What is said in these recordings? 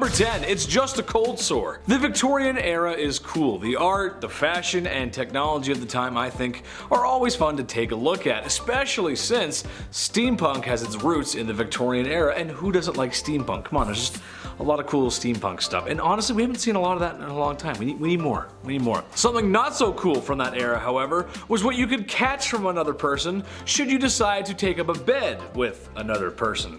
Number 10, it's just a cold sore. The Victorian era is cool. The art, the fashion, and technology of the time, I think, are always fun to take a look at, especially since steampunk has its roots in the Victorian era, and who doesn't like steampunk? Come on, there's just a lot of cool steampunk stuff. And honestly, we haven't seen a lot of that in a long time. We need more. We need more. Something not so cool from that era, however, was what you could catch from another person should you decide to take up a bed with another person.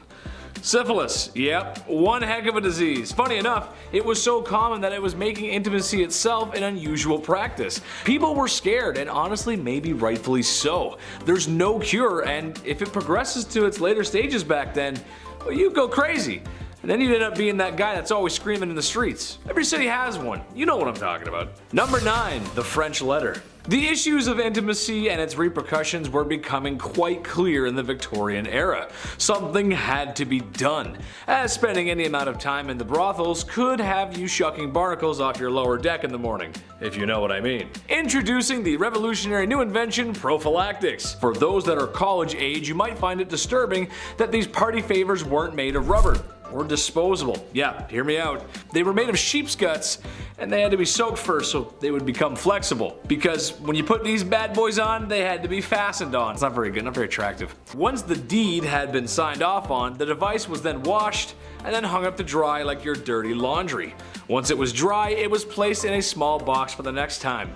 Syphilis, yep, one heck of a disease. Funny enough, it was so common that it was making intimacy itself an unusual practice. People were scared, and honestly, maybe rightfully so. There's no cure, and if it progresses to its later stages back then, well, you go crazy. And then you'd end up being that guy that's always screaming in the streets. Every city has one. You know what I'm talking about. Number 9, the French letter. The issues of intimacy and its repercussions were becoming quite clear in the Victorian era. Something had to be done, as spending any amount of time in the brothels could have you shucking barnacles off your lower deck in the morning, if you know what I mean. Introducing the revolutionary new invention, prophylactics. For those that are college age, you might find it disturbing that these party favors weren't made of rubber or disposable. Yeah, hear me out. They were made of sheep's guts, and they had to be soaked first so they would become flexible. Because when you put these bad boys on, they had to be fastened on. It's not very good, not very attractive. Once the deed had been signed off on, the device was then washed and then hung up to dry like your dirty laundry. Once it was dry, it was placed in a small box for the next time.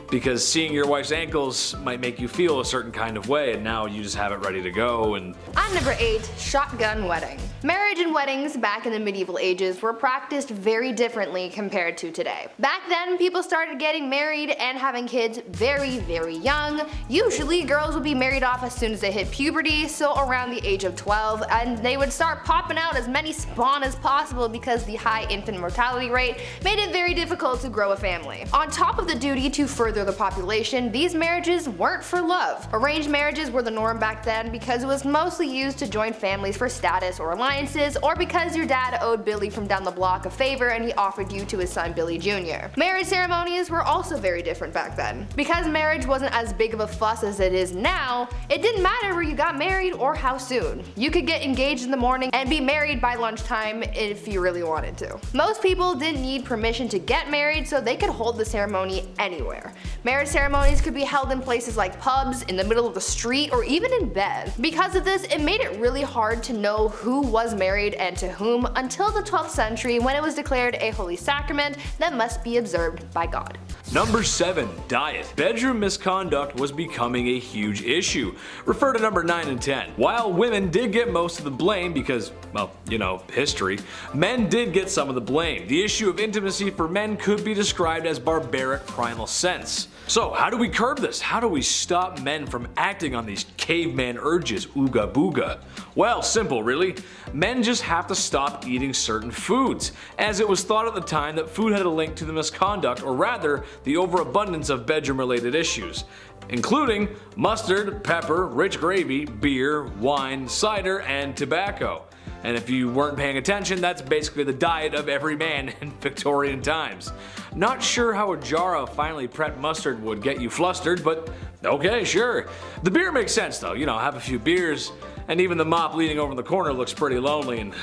Because seeing your wife's ankles might make you feel a certain kind of way, and now you just have it ready to go. And on number 8, shotgun wedding. Marriage and weddings back in the medieval ages were practiced very differently compared to today. Back then, people started getting married and having kids very, very young. Usually, girls would be married off as soon as they hit puberty, so around the age of 12, and they would start popping out as many spawn as possible because the high infant mortality rate made it very difficult to grow a family. On top of the duty to further the population, these marriages weren't for love. Arranged marriages were the norm back then because it was mostly used to join families for status or alliances, or because your dad owed Billy from down the block a favor and he offered you to his son Billy Jr. Marriage ceremonies were also very different back then. Because marriage wasn't as big of a fuss as it is now, it didn't matter where you got married or how soon. You could get engaged in the morning and be married by lunchtime if you really wanted to. Most people didn't need permission to get married, so they could hold the ceremony anywhere. Marriage ceremonies could be held in places like pubs, in the middle of the street, or even in bed. Because of this, it made it really hard to know who was married and to whom until the 12th century, when it was declared a holy sacrament that must be observed by God. Number 7, diet. Bedroom misconduct was becoming a huge issue. Refer to number 9 and 10. While women did get most of the blame because, well, you know, history, men did get some of the blame. The issue of intimacy for men could be described as barbaric primal sense. So how do we curb this? How do we stop men from acting on these caveman urges, ooga booga? Well, simple really. Men just have to stop eating certain foods, as it was thought at the time that food had a link to the misconduct, or rather, the overabundance of bedroom-related issues, including mustard, pepper, rich gravy, beer, wine, cider, and tobacco. And if you weren't paying attention, that's basically the diet of every man in Victorian times. Not sure how a jar of finely prepped mustard would get you flustered, but okay, sure. The beer makes sense though, you know, have a few beers, and even the mop leaning over in the corner looks pretty lonely, and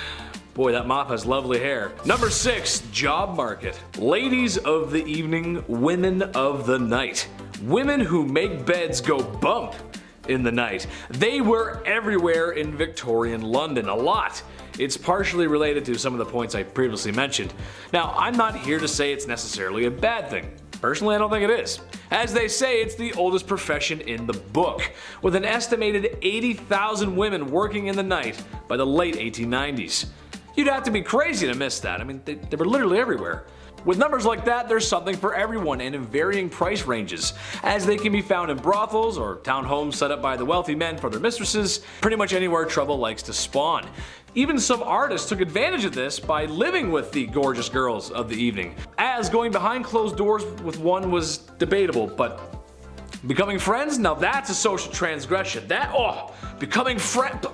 boy, that mop has lovely hair. Number 6, job market. Ladies of the evening, women of the night. Women who make beds go bump in the night. They were everywhere in Victorian London, a lot. It's partially related to some of the points I previously mentioned. Now, I'm not here to say it's necessarily a bad thing. Personally, I don't think it is. As they say, it's the oldest profession in the book, with an estimated 80,000 women working in the night by the late 1890s. You'd have to be crazy to miss that. I mean, they were literally everywhere. With numbers like that, there's something for everyone and in varying price ranges, as they can be found in brothels or townhomes set up by the wealthy men for their mistresses, pretty much anywhere trouble likes to spawn. Even some artists took advantage of this by living with the gorgeous girls of the evening, as going behind closed doors with one was debatable, but becoming friends? Now that's a social transgression. Becoming friend,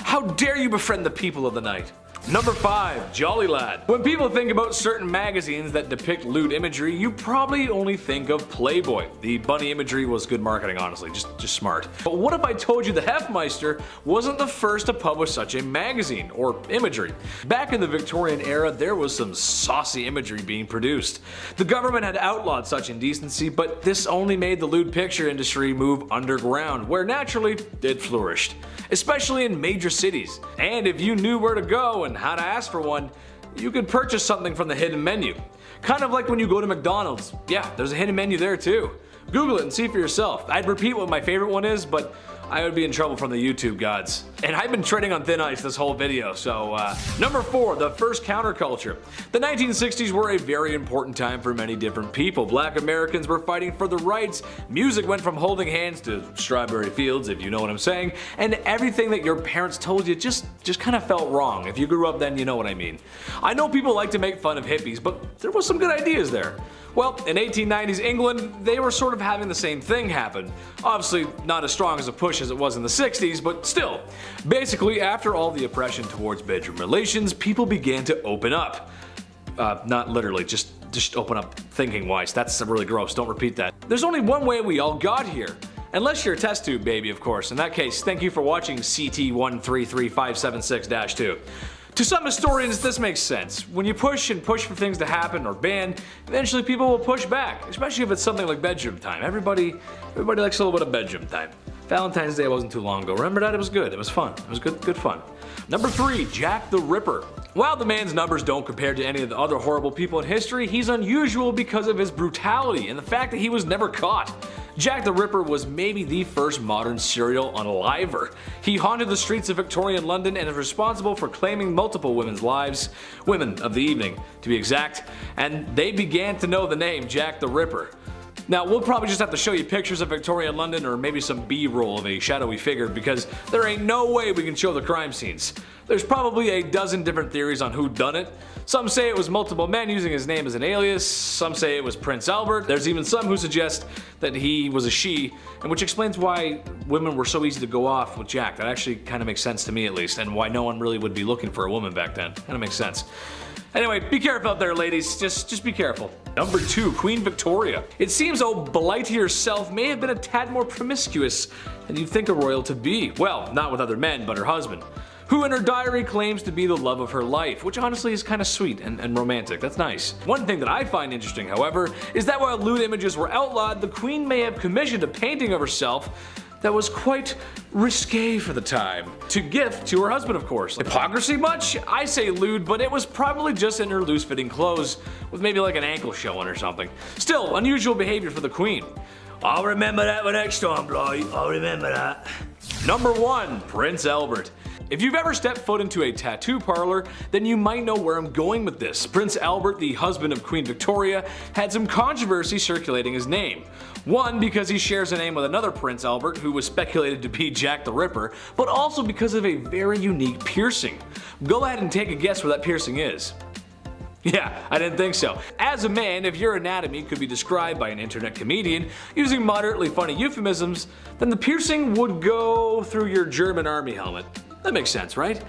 how dare you befriend the people of the night? Number 5. Jolly Lad. When people think about certain magazines that depict lewd imagery, you probably only think of Playboy. The bunny imagery was good marketing, honestly, just smart. But what if I told you the Hefmeister wasn't the first to publish such a magazine, or imagery? Back in the Victorian era, there was some saucy imagery being produced. The government had outlawed such indecency, but this only made the lewd picture industry move underground, where naturally it flourished, especially in major cities. And if you knew where to go and how to ask for one, you could purchase something from the hidden menu. Kind of like when you go to McDonald's. Yeah, there's a hidden menu there too. Google it and see for yourself. I'd repeat what my favorite one is, but I would be in trouble from the YouTube gods. And I've been treading on thin ice this whole video, so Number 4, the first counterculture. The 1960s were a very important time for many different people. Black Americans were fighting for the rights, music went from holding hands to strawberry fields, if you know what I'm saying, and everything that your parents told you just kind of felt wrong. If you grew up then, you know what I mean. I know people like to make fun of hippies, but there was some good ideas there. Well, in 1890s England, they were sort of having the same thing happen. Obviously not as strong as a push as it was in the 60s, but still. Basically, after all the oppression towards bedroom relations, people began to open up. Not literally, just open up thinking wise. That's really gross, don't repeat that. There's only one way we all got here. Unless you're a test tube baby, of course. In that case, thank you for watching CT133576-2. To some historians, this makes sense. When you push and push for things to happen or ban, eventually people will push back, especially if it's something like bedroom time. Everybody likes a little bit of bedroom time. Valentine's Day wasn't too long ago. Remember that? It was good. It was fun. It was good fun. Number 3, Jack the Ripper. While the man's numbers don't compare to any of the other horrible people in history, he's unusual because of his brutality and the fact that he was never caught. Jack the Ripper was maybe the first modern serial unaliver. He haunted the streets of Victorian London and is responsible for claiming multiple women's lives, women of the evening to be exact, and they began to know the name Jack the Ripper. Now, we'll probably just have to show you pictures of Victorian London or maybe some B-roll of a shadowy figure because there ain't no way we can show the crime scenes. There's probably a dozen different theories on who done it. Some say it was multiple men using his name as an alias, some say it was Prince Albert, there's even some who suggest that he was a she, and which explains why women were so easy to go off with Jack. That actually kind of makes sense to me at least, and why no one really would be looking for a woman back then. Kind of makes sense. Anyway, be careful out there, ladies. Just be careful. Number 2, Queen Victoria. It seems Blighty herself may have been a tad more promiscuous than you'd think a royal to be. Well, not with other men, but her husband, who in her diary claims to be the love of her life, which honestly is kind of sweet and romantic. That's nice. One thing that I find interesting, however, is that while lewd images were outlawed, the Queen may have commissioned a painting of herself that was quite risque for the time, to gift to her husband, of course. Hypocrisy much? I say lewd, but it was probably just in her loose-fitting clothes, with maybe like an ankle showing or something. Still, unusual behavior for the Queen. I'll remember that for next time, Blight. I'll remember that. Number 1, Prince Albert. If you've ever stepped foot into a tattoo parlor, then you might know where I'm going with this. Prince Albert, the husband of Queen Victoria, had some controversy circulating his name. One, because he shares a name with another Prince Albert who was speculated to be Jack the Ripper, but also because of a very unique piercing. Go ahead and take a guess where that piercing is. Yeah, I didn't think so. As a man, if your anatomy could be described by an internet comedian using moderately funny euphemisms, then the piercing would go through your German army helmet. That makes sense, right?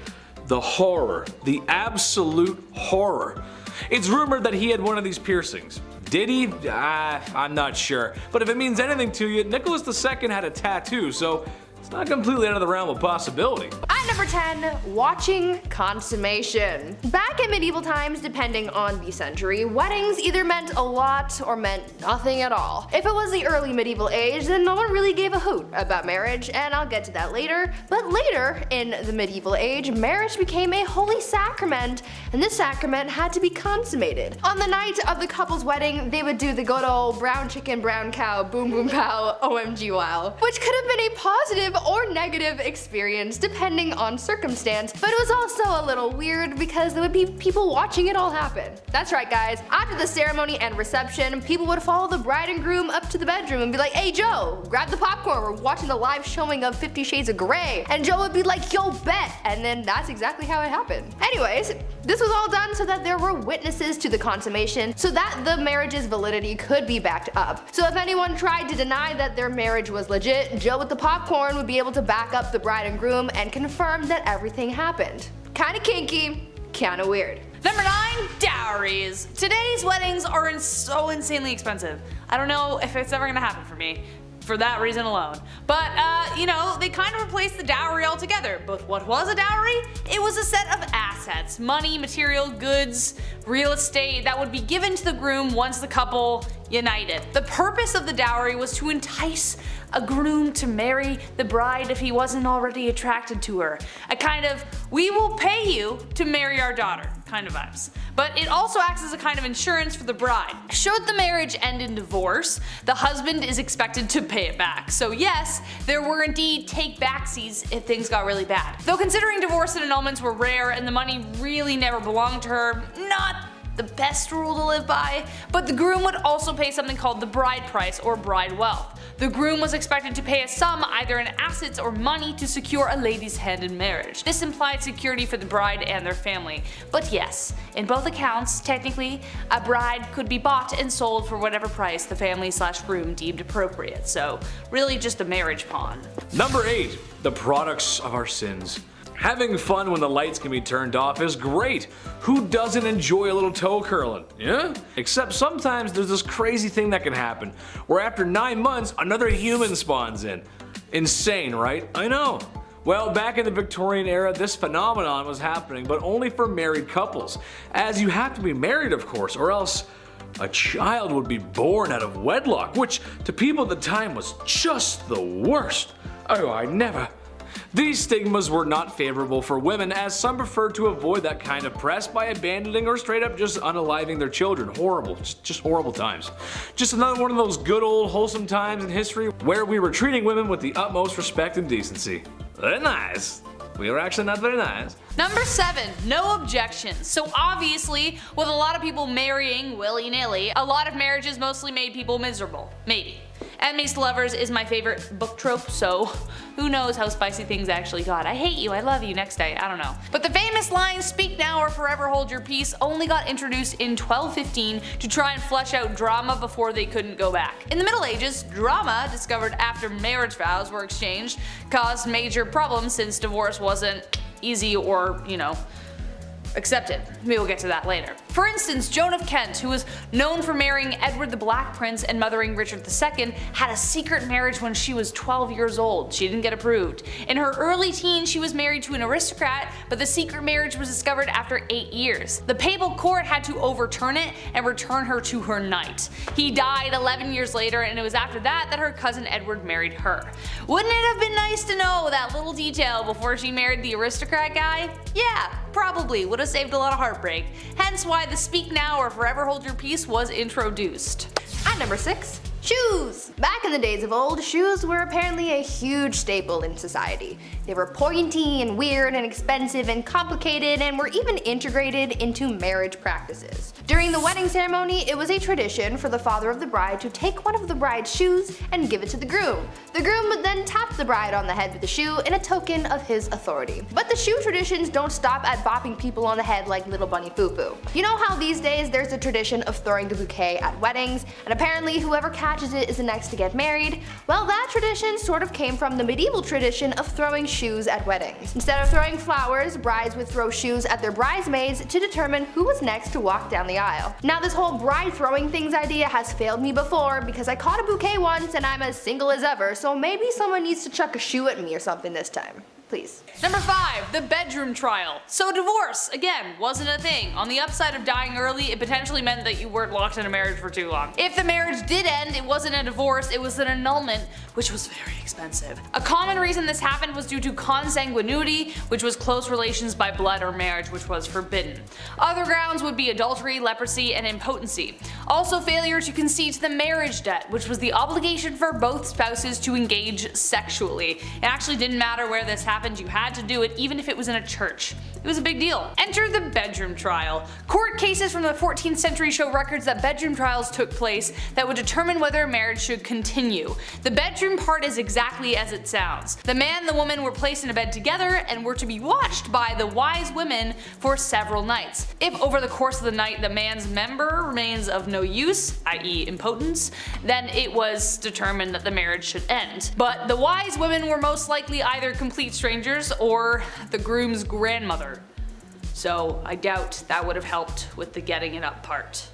The horror. The absolute horror. It's rumored that he had one of these piercings. Did he? I'm not sure. But if it means anything to you, Nicholas II had a tattoo, so it's not completely out of the realm of possibility. At number 10, watching consummation. Back in medieval times, depending on the century, weddings either meant a lot or meant nothing at all. If it was the early medieval age, then no one really gave a hoot about marriage, and I'll get to that later. But later, in the medieval age, marriage became a holy sacrament, and this sacrament had to be consummated. On the night of the couple's wedding, they would do the good old brown chicken, brown cow, boom boom pow, OMG wow, which could have been a positive or negative experience depending on circumstance, but it was also a little weird because there would be people watching it all happen. That's right, guys. After the ceremony and reception, people would follow the bride and groom up to the bedroom and be like, "Hey Joe, grab the popcorn, we're watching the live showing of 50 Shades of Grey." And Joe would be like, "Yo, bet," and then that's exactly how it happened. Anyways, this was all done so that there were witnesses to the consummation, so that the marriage's validity could be backed up. So if anyone tried to deny that their marriage was legit, Joe with the popcorn would be able to back up the bride and groom and confirm that everything happened. Kinda kinky, kinda weird. Number 9, dowries. Today's weddings are so insanely expensive. I don't know if it's ever gonna happen for me, for that reason alone. But, you know, they kind of replaced the dowry altogether. But what was a dowry? It was a set of assets, money, material, goods, real estate that would be given to the groom once the couple united. The purpose of the dowry was to entice a groom to marry the bride if he wasn't already attracted to her. A kind of, we will pay you to marry our daughter kind of vibes. But it also acts as a kind of insurance for the bride. Should the marriage end in divorce, the husband is expected to pay it back. So yes, there were indeed take-backsies if things got really bad. Though considering divorce and annulments were rare and the money really never belonged to her, not the best rule to live by, but the groom would also pay something called the bride price or bride wealth. The groom was expected to pay a sum either in assets or money to secure a lady's hand in marriage. This implied security for the bride and their family. But yes, in both accounts, technically, a bride could be bought and sold for whatever price the family/groom deemed appropriate, so really just a marriage pawn. Number 8. The products of our sins. Having fun when the lights can be turned off is great. Who doesn't enjoy a little toe curling? Yeah? Except sometimes there's this crazy thing that can happen, where after 9 months, another human spawns in. Insane, right? I know. Well, back in the Victorian era, this phenomenon was happening, but only for married couples. As you have to be married, of course, or else a child would be born out of wedlock, which to people at the time was just the worst. Oh, I never. These stigmas were not favorable for women, as some preferred to avoid that kind of press by abandoning or straight up just unaliving their children. Horrible, just horrible times. Just another one of those good old wholesome times in history where we were treating women with the utmost respect and decency. Very nice. We were actually not very nice. Number 7, no objections. So obviously, with a lot of people marrying willy-nilly, a lot of marriages mostly made people miserable. Maybe. Enemies to lovers is my favorite book trope, so who knows how spicy things actually got. I hate you, I love you, next day, I don't know. But the famous line, speak now or forever hold your peace, only got introduced in 1215 to try and flesh out drama before they couldn't go back. In the Middle Ages, drama, discovered after marriage vows were exchanged, caused major problems since divorce wasn't easy or, you know, accepted. We will get to that later. For instance, Joan of Kent, who was known for marrying Edward the Black Prince and mothering Richard II, had a secret marriage when she was 12 years old. She didn't get approved. In her early teens, she was married to an aristocrat, but the secret marriage was discovered after 8 years. The papal court had to overturn it and return her to her knight. He died 11 years later, and it was after that her cousin Edward married her. Wouldn't it have been nice to know that little detail before she married the aristocrat guy? Yeah, probably would have saved a lot of heartbreak. Hence why the speak now or forever hold your peace was introduced. At number 6, shoes! Back in the days of old, shoes were apparently a huge staple in society. They were pointy and weird and expensive and complicated and were even integrated into marriage practices. During the wedding ceremony, it was a tradition for the father of the bride to take one of the bride's shoes and give it to the groom. The groom would then tap the bride on the head with the shoe in a token of his authority. But the shoe traditions don't stop at bopping people on the head like little bunny foo-foo. You know how these days there's a tradition of throwing the bouquet at weddings, and apparently whoever catches it is the next to get married? Well, that tradition sort of came from the medieval tradition of throwing shoes at weddings. Instead of throwing flowers, brides would throw shoes at their bridesmaids to determine who was next to walk down the aisle. Now this whole bride throwing things idea has failed me before because I caught a bouquet once and I'm as single as ever, so maybe someone needs to chuck a shoe at me or something this time. Please. Number 5, the bedroom trial. So divorce, again, wasn't a thing. On the upside of dying early, it potentially meant that you weren't locked in a marriage for too long. If the marriage did end, it wasn't a divorce, it was an annulment, which was very expensive. A common reason this happened was due to consanguinity, which was close relations by blood or marriage, which was forbidden. Other grounds would be adultery, leprosy, and impotency. Also failure to concede to the marriage debt, which was the obligation for both spouses to engage sexually. It actually didn't matter where this happened, you had to do it even if it was in a church. It was a big deal. Enter the bedroom trial. Court cases from the 14th century show records that bedroom trials took place that would determine whether a marriage should continue. The bedroom part is exactly as it sounds. The man and the woman were placed in a bed together and were to be watched by the wise women for several nights. If over the course of the night the man's member remains of no use, i.e. impotence, then it was determined that the marriage should end. But the wise women were most likely either complete strangers or the groom's grandmother. So I doubt that would have helped with the getting it up part.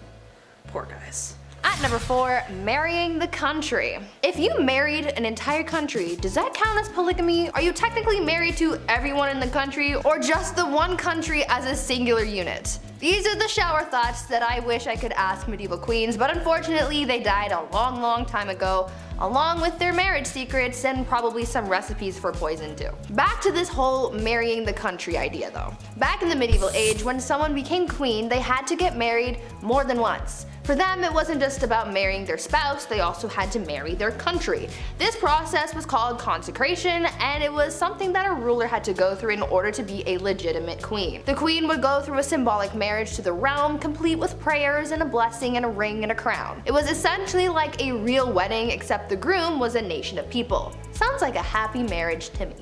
Poor guys. At number 4, marrying the country. If you married an entire country, does that count as polygamy? Are you technically married to everyone in the country, or just the one country as a singular unit? These are the shower thoughts that I wish I could ask medieval queens, but unfortunately they died a long time ago, along with their marriage secrets and probably some recipes for poison too. Back to this whole marrying the country idea though. Back in the medieval age, when someone became queen, they had to get married more than once. For them, it wasn't just about marrying their spouse, they also had to marry their country. This process was called consecration, and it was something that a ruler had to go through in order to be a legitimate queen. The queen would go through a symbolic marriage to the realm, complete with prayers and a blessing and a ring and a crown. It was essentially like a real wedding, except the groom was a nation of people. Sounds like a happy marriage to me.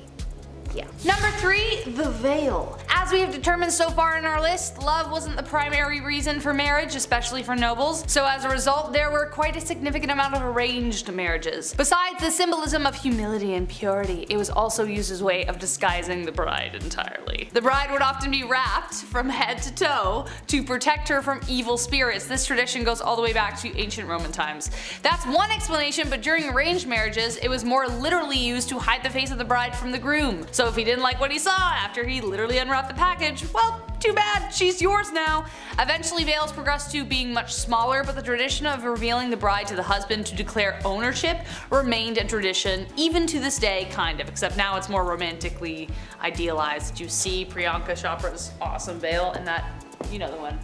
Yeah. Number 3, the veil. As we have determined so far in our list, love wasn't the primary reason for marriage, especially for nobles, so as a result there were quite a significant amount of arranged marriages. Besides the symbolism of humility and purity, it was also used as a way of disguising the bride entirely. The bride would often be wrapped from head to toe to protect her from evil spirits. This tradition goes all the way back to ancient Roman times. That's one explanation, but during arranged marriages, it was more literally used to hide the face of the bride from the groom. So if he didn't like what he saw after he literally unwrapped the package, well, too bad, she's yours now. Eventually veils progressed to being much smaller, but the tradition of revealing the bride to the husband to declare ownership remained a tradition even to this day, kind of, except now it's more romantically idealized. Did you see Priyanka Chopra's awesome veil in that? You know the one.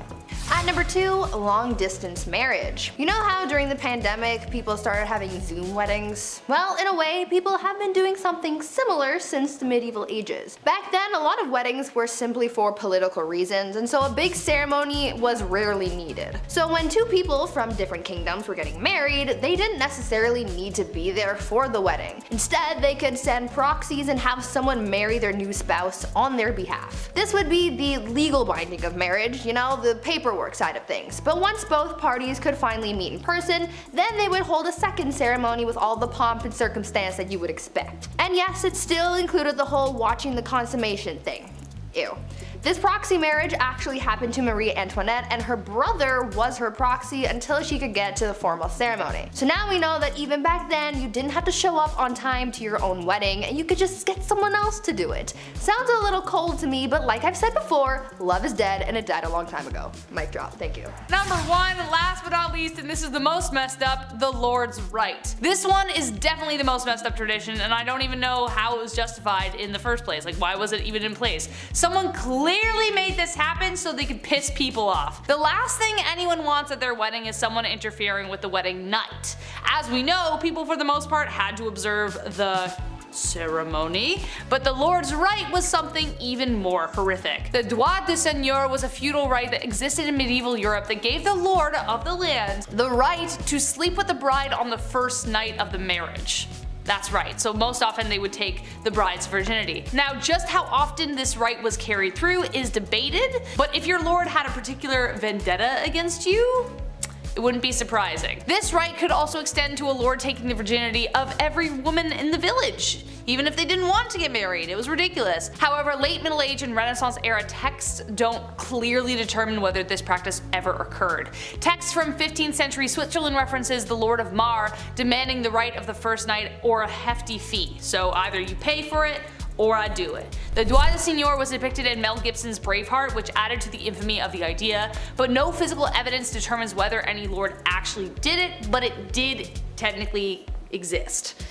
At number 2, long distance marriage. You know how during the pandemic people started having Zoom weddings? Well, in a way, people have been doing something similar since the medieval ages. Back then, a lot of weddings were simply for political reasons, and so a big ceremony was rarely needed. So when two people from different kingdoms were getting married, they didn't necessarily need to be there for the wedding. Instead, they could send proxies and have someone marry their new spouse on their behalf. This would be the legal binding of marriage, you know, the paperwork side of things. But once both parties could finally meet in person, then they would hold a second ceremony with all the pomp and circumstance that you would expect. And yes, it still included the whole watching the consummation thing. Ew. This proxy marriage actually happened to Marie Antoinette, and her brother was her proxy until she could get to the formal ceremony. So now we know that even back then, you didn't have to show up on time to your own wedding, and you could just get someone else to do it. Sounds a little cold to me, but like I've said before, love is dead and it died a long time ago. Mic drop, thank you. Number 1, last but not least, and this is the most messed up, the Lord's Right. This one is definitely the most messed up tradition, and I don't even know how it was justified in the first place. Like, why was it even in place? Someone clearly made this happen so they could piss people off. The last thing anyone wants at their wedding is someone interfering with the wedding night. As we know, people for the most part had to observe the ceremony, but the Lord's Right was something even more horrific. The droit de seigneur was a feudal right that existed in medieval Europe that gave the lord of the land the right to sleep with the bride on the first night of the marriage. That's right, so most often they would take the bride's virginity. Now, just how often this right was carried through is debated, but if your lord had a particular vendetta against you, it wouldn't be surprising. This right could also extend to a lord taking the virginity of every woman in the village, even if they didn't want to get married. It was ridiculous. However, late Middle Age and Renaissance era texts don't clearly determine whether this practice ever occurred. Texts from 15th century Switzerland references the Lord of Mar demanding the right of the first night or a hefty fee. So either you pay for it or I do it. The droit de seigneur was depicted in Mel Gibson's Braveheart, which added to the infamy of the idea, but no physical evidence determines whether any lord actually did it, but it did technically exist.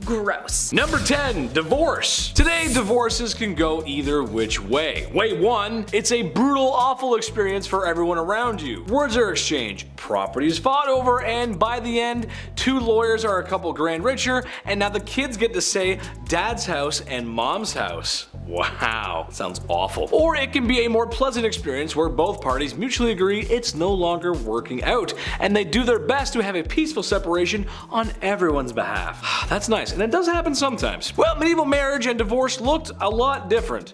Gross. Number 10, divorce. Today, divorces can go either which way. Way 1, it's a brutal, awful experience for everyone around you. Words are exchanged, properties fought over, and by the end, 2 lawyers are a couple grand richer, and now the kids get to say dad's house and mom's house. Wow, sounds awful. Or it can be a more pleasant experience where both parties mutually agree it's no longer working out, and they do their best to have a peaceful separation on everyone's behalf. That's nice, and it does happen sometimes. Well, medieval marriage and divorce looked a lot different.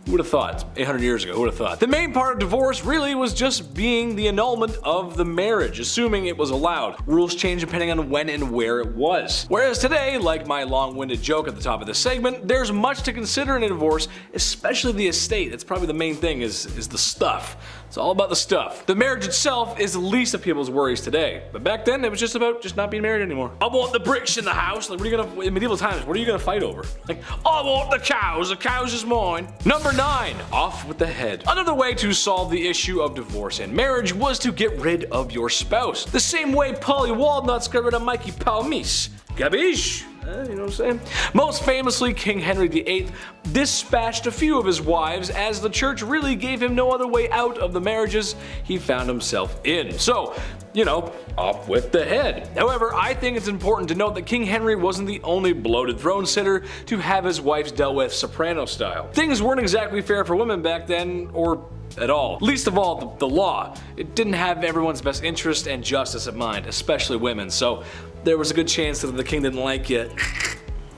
Who would have thought? 800 years ago, who would have thought? The main part of divorce really was just being the annulment of the marriage, assuming it was allowed. Rules changed depending on when and where it was. Whereas today, like my long-winded joke at the top of this segment, there's much to consider in a divorce, especially the estate. It's probably the main thing is the stuff. It's all about the stuff. The marriage itself is the least of people's worries today. But back then, it was just about just not being married anymore. I want the bricks in the house. Like, what are you gonna, in medieval times, what are you gonna fight over? Like, I want the cows is mine. Number 9, off with the head. Another way to solve the issue of divorce and marriage was to get rid of your spouse. The same way Polly Walnuts got rid of Mikey Palmis. Gabish? You know what I'm saying? Most famously, King Henry VIII dispatched a few of his wives as the church really gave him no other way out of the marriages he found himself in. So, you know, off with the head. However, I think it's important to note that King Henry wasn't the only bloated throne sitter to have his wives dealt with soprano style. Things weren't exactly fair for women back then, or at all. Least of all, the law. It didn't have everyone's best interest and justice in mind, especially women, so there was a good chance that if the king didn't like you,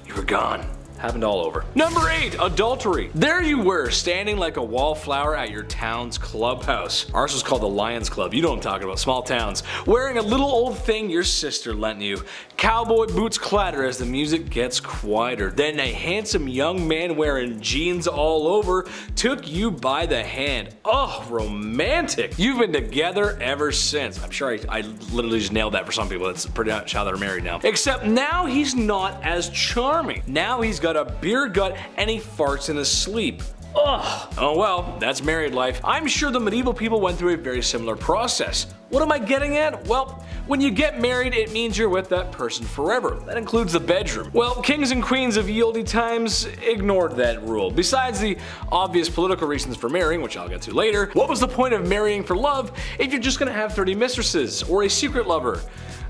you were gone. Happened all over. Number 8, adultery. There you were, standing like a wallflower at your town's clubhouse. Ours was called the Lions Club. You know what I'm talking about, small towns. Wearing a little old thing your sister lent you. Cowboy boots clatter as the music gets quieter. Then a handsome young man wearing jeans all over took you by the hand. Oh, romantic. You've been together ever since. I'm sure I literally just nailed that for some people. That's pretty much how they're married now. Except now he's not as charming. Now he's got a beer gut and he farts in his sleep. Ugh. Oh well, that's married life. I'm sure the medieval people went through a very similar process. What am I getting at? Well, when you get married, it means you're with that person forever. That includes the bedroom. Well, kings and queens of ye olde times ignored that rule. Besides the obvious political reasons for marrying, which I'll get to later, what was the point of marrying for love if you're just gonna have 30 mistresses or a secret lover?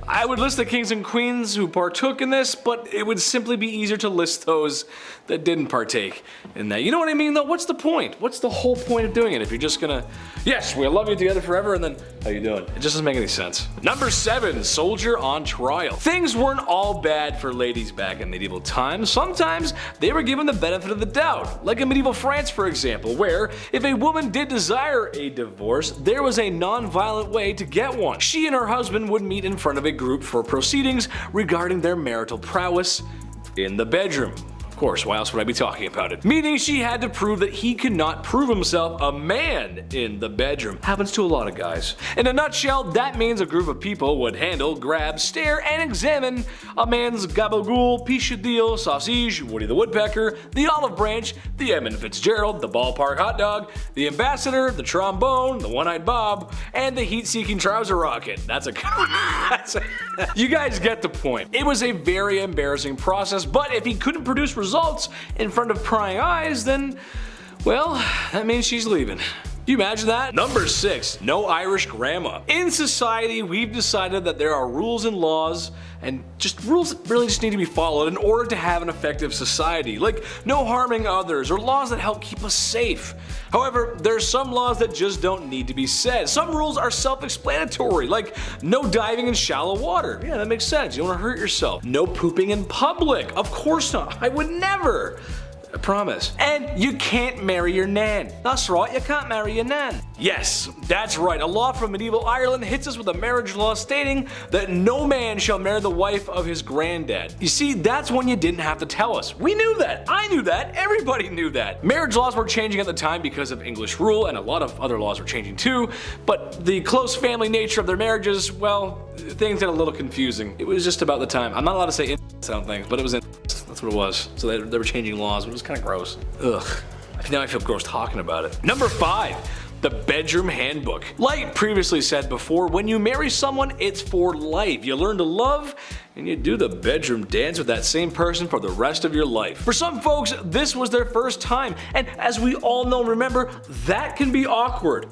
I would list the kings and queens who partook in this, but it would simply be easier to list those that didn't partake in that. You know what I mean though? What's the point? What's the whole point of doing it if you're just gonna, yes, we'll love you together forever, and then, how you doing? It just doesn't make any sense. Number 7, soldier on trial. Things weren't all bad for ladies back in medieval times. Sometimes they were given the benefit of the doubt, like in medieval France for example, where if a woman did desire a divorce, there was a non-violent way to get one. She and her husband would meet in front of a group for proceedings regarding their marital prowess in the bedroom. Of course, why else would I be talking about it? Meaning she had to prove that he could not prove himself a man in the bedroom. Happens to a lot of guys. In a nutshell, that means a group of people would handle, grab, stare, and examine a man's gabagool, pichadillo, sausage, Woody the Woodpecker, the olive branch, the Edmund Fitzgerald, the ballpark hot dog, the ambassador, the trombone, the one-eyed Bob, and the heat-seeking trouser rocket. That's a You guys get the point. It was a very embarrassing process, but if he couldn't produce results in front of prying eyes, then, well, that means she's leaving. Can you imagine that? Number 6, no Irish grandma. In society, we've decided that there are rules and laws, and rules that really just need to be followed in order to have an effective society, like no harming others or laws that help keep us safe. However, there's some laws that just don't need to be said. Some rules are self-explanatory, like no diving in shallow water. Yeah, that makes sense. You don't want to hurt yourself. No pooping in public. Of course not. I would never. I promise. And you can't marry your nan. That's right, you can't marry your nan. Yes, that's right. A law from medieval Ireland hits us with a marriage law stating that no man shall marry the wife of his granddad. You see, that's when you didn't have to tell us. We knew that. I knew that. Everybody knew that. Marriage laws were changing at the time because of English rule, and a lot of other laws were changing too, but the close family nature of their marriages, well, things get a little confusing. It was just about the time. I'm not allowed to say I don't think, but it was that's what it was. So they were changing laws, but it was kind of gross. Ugh. Now I feel gross talking about it. Number 5. The bedroom handbook. Like previously said before, when you marry someone, it's for life. You learn to love, and you do the bedroom dance with that same person for the rest of your life. For some folks, this was their first time, and as we all know and remember, that can be awkward.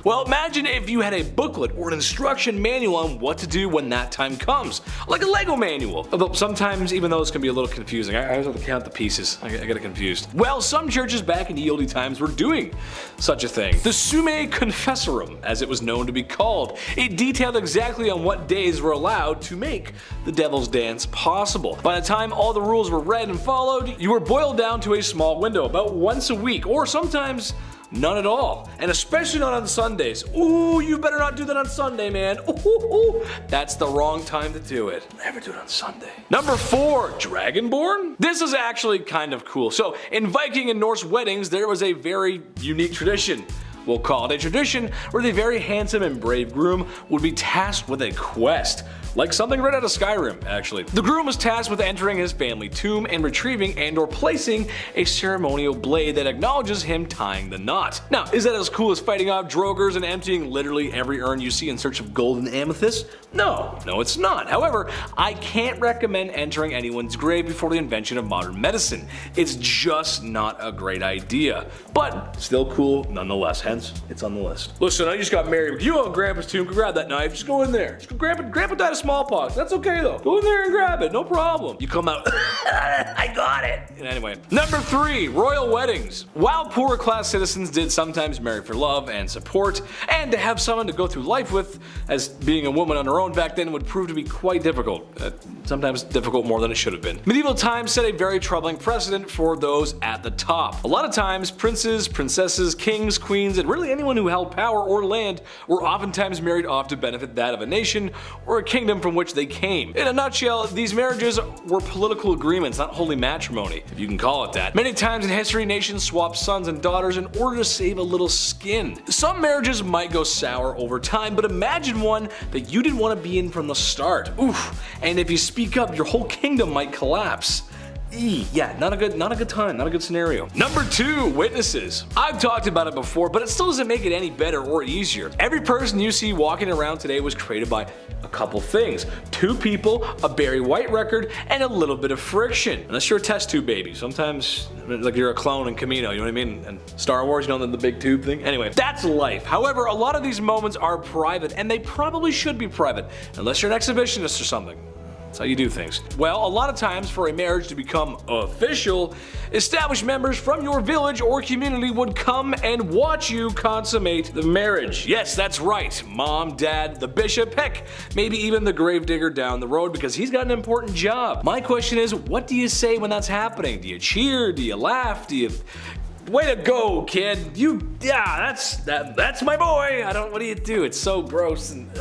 Well, imagine if you had a booklet or an instruction manual on what to do when that time comes. Like a Lego manual. Although sometimes even those can be a little confusing. I always have to count the pieces. I get confused. Well, some churches back in the oldie times were doing such a thing. The Summe Confessorum, as it was known to be called. It detailed exactly on what days were allowed to make the devil's dance possible. By the time all the rules were read and followed, you were boiled down to a small window about once a week, or sometimes none at all. And especially not on Sundays. Ooh, you better not do that on Sunday, man. Ooh, that's the wrong time to do it. Never do it on Sunday. Number 4, Dragonborn? This is actually kind of cool. So, in Viking and Norse weddings, there was a very unique tradition. We'll call it a tradition where the very handsome and brave groom would be tasked with a quest. Like something right out of Skyrim, actually. The groom was tasked with entering his family tomb and retrieving and/or placing a ceremonial blade that acknowledges him tying the knot. Now, is that as cool as fighting off drogers and emptying literally every urn you see in search of gold and amethyst? No, it's not. However, I can't recommend entering anyone's grave before the invention of modern medicine. It's just not a great idea. But still cool nonetheless, hence it's on the list. Listen, I just got married. You on Grandpa's tomb, can grab that knife, just go in there. Just go Grandpa died of smallpox, that's okay though. Go in there and grab it, no problem. You come out, I got it. And anyway, number 3, royal weddings. While poorer class citizens did sometimes marry for love and support, and to have someone to go through life with, as being a woman on her own back then would prove to be quite difficult. Sometimes difficult more than it should have been. Medieval times set a very troubling precedent for those at the top. A lot of times, princes, princesses, kings, queens, and really anyone who held power or land were oftentimes married off to benefit that of a nation or a kingdom from which they came. In a nutshell, these marriages were political agreements, not holy matrimony, if you can call it that. Many times in history, nations swapped sons and daughters in order to save a little skin. Some marriages might go sour over time, but imagine one that you didn't want to be in from the start. Oof. And if you speak up, your whole kingdom might collapse. Yeah, not a good time, not a good scenario. Number 2, witnesses. I've talked about it before, but it still doesn't make it any better or easier. Every person you see walking around today was created by a couple things. 2 people, a Barry White record, and a little bit of friction. Unless you're a test tube baby. Sometimes, like you're a clone in Camino, you know what I mean? And Star Wars, you know, the big tube thing? Anyway, that's life. However, a lot of these moments are private, and they probably should be private, unless you're an exhibitionist or something. That's how you do things. Well, a lot of times for a marriage to become official, established members from your village or community would come and watch you consummate the marriage. Yes, that's right. Mom, dad, the bishop, heck, maybe even the gravedigger down the road because he's got an important job. My question is, what do you say when that's happening? Do you cheer? Do you laugh? Do you... Way to go, kid. That's my boy. What do you do? It's so gross and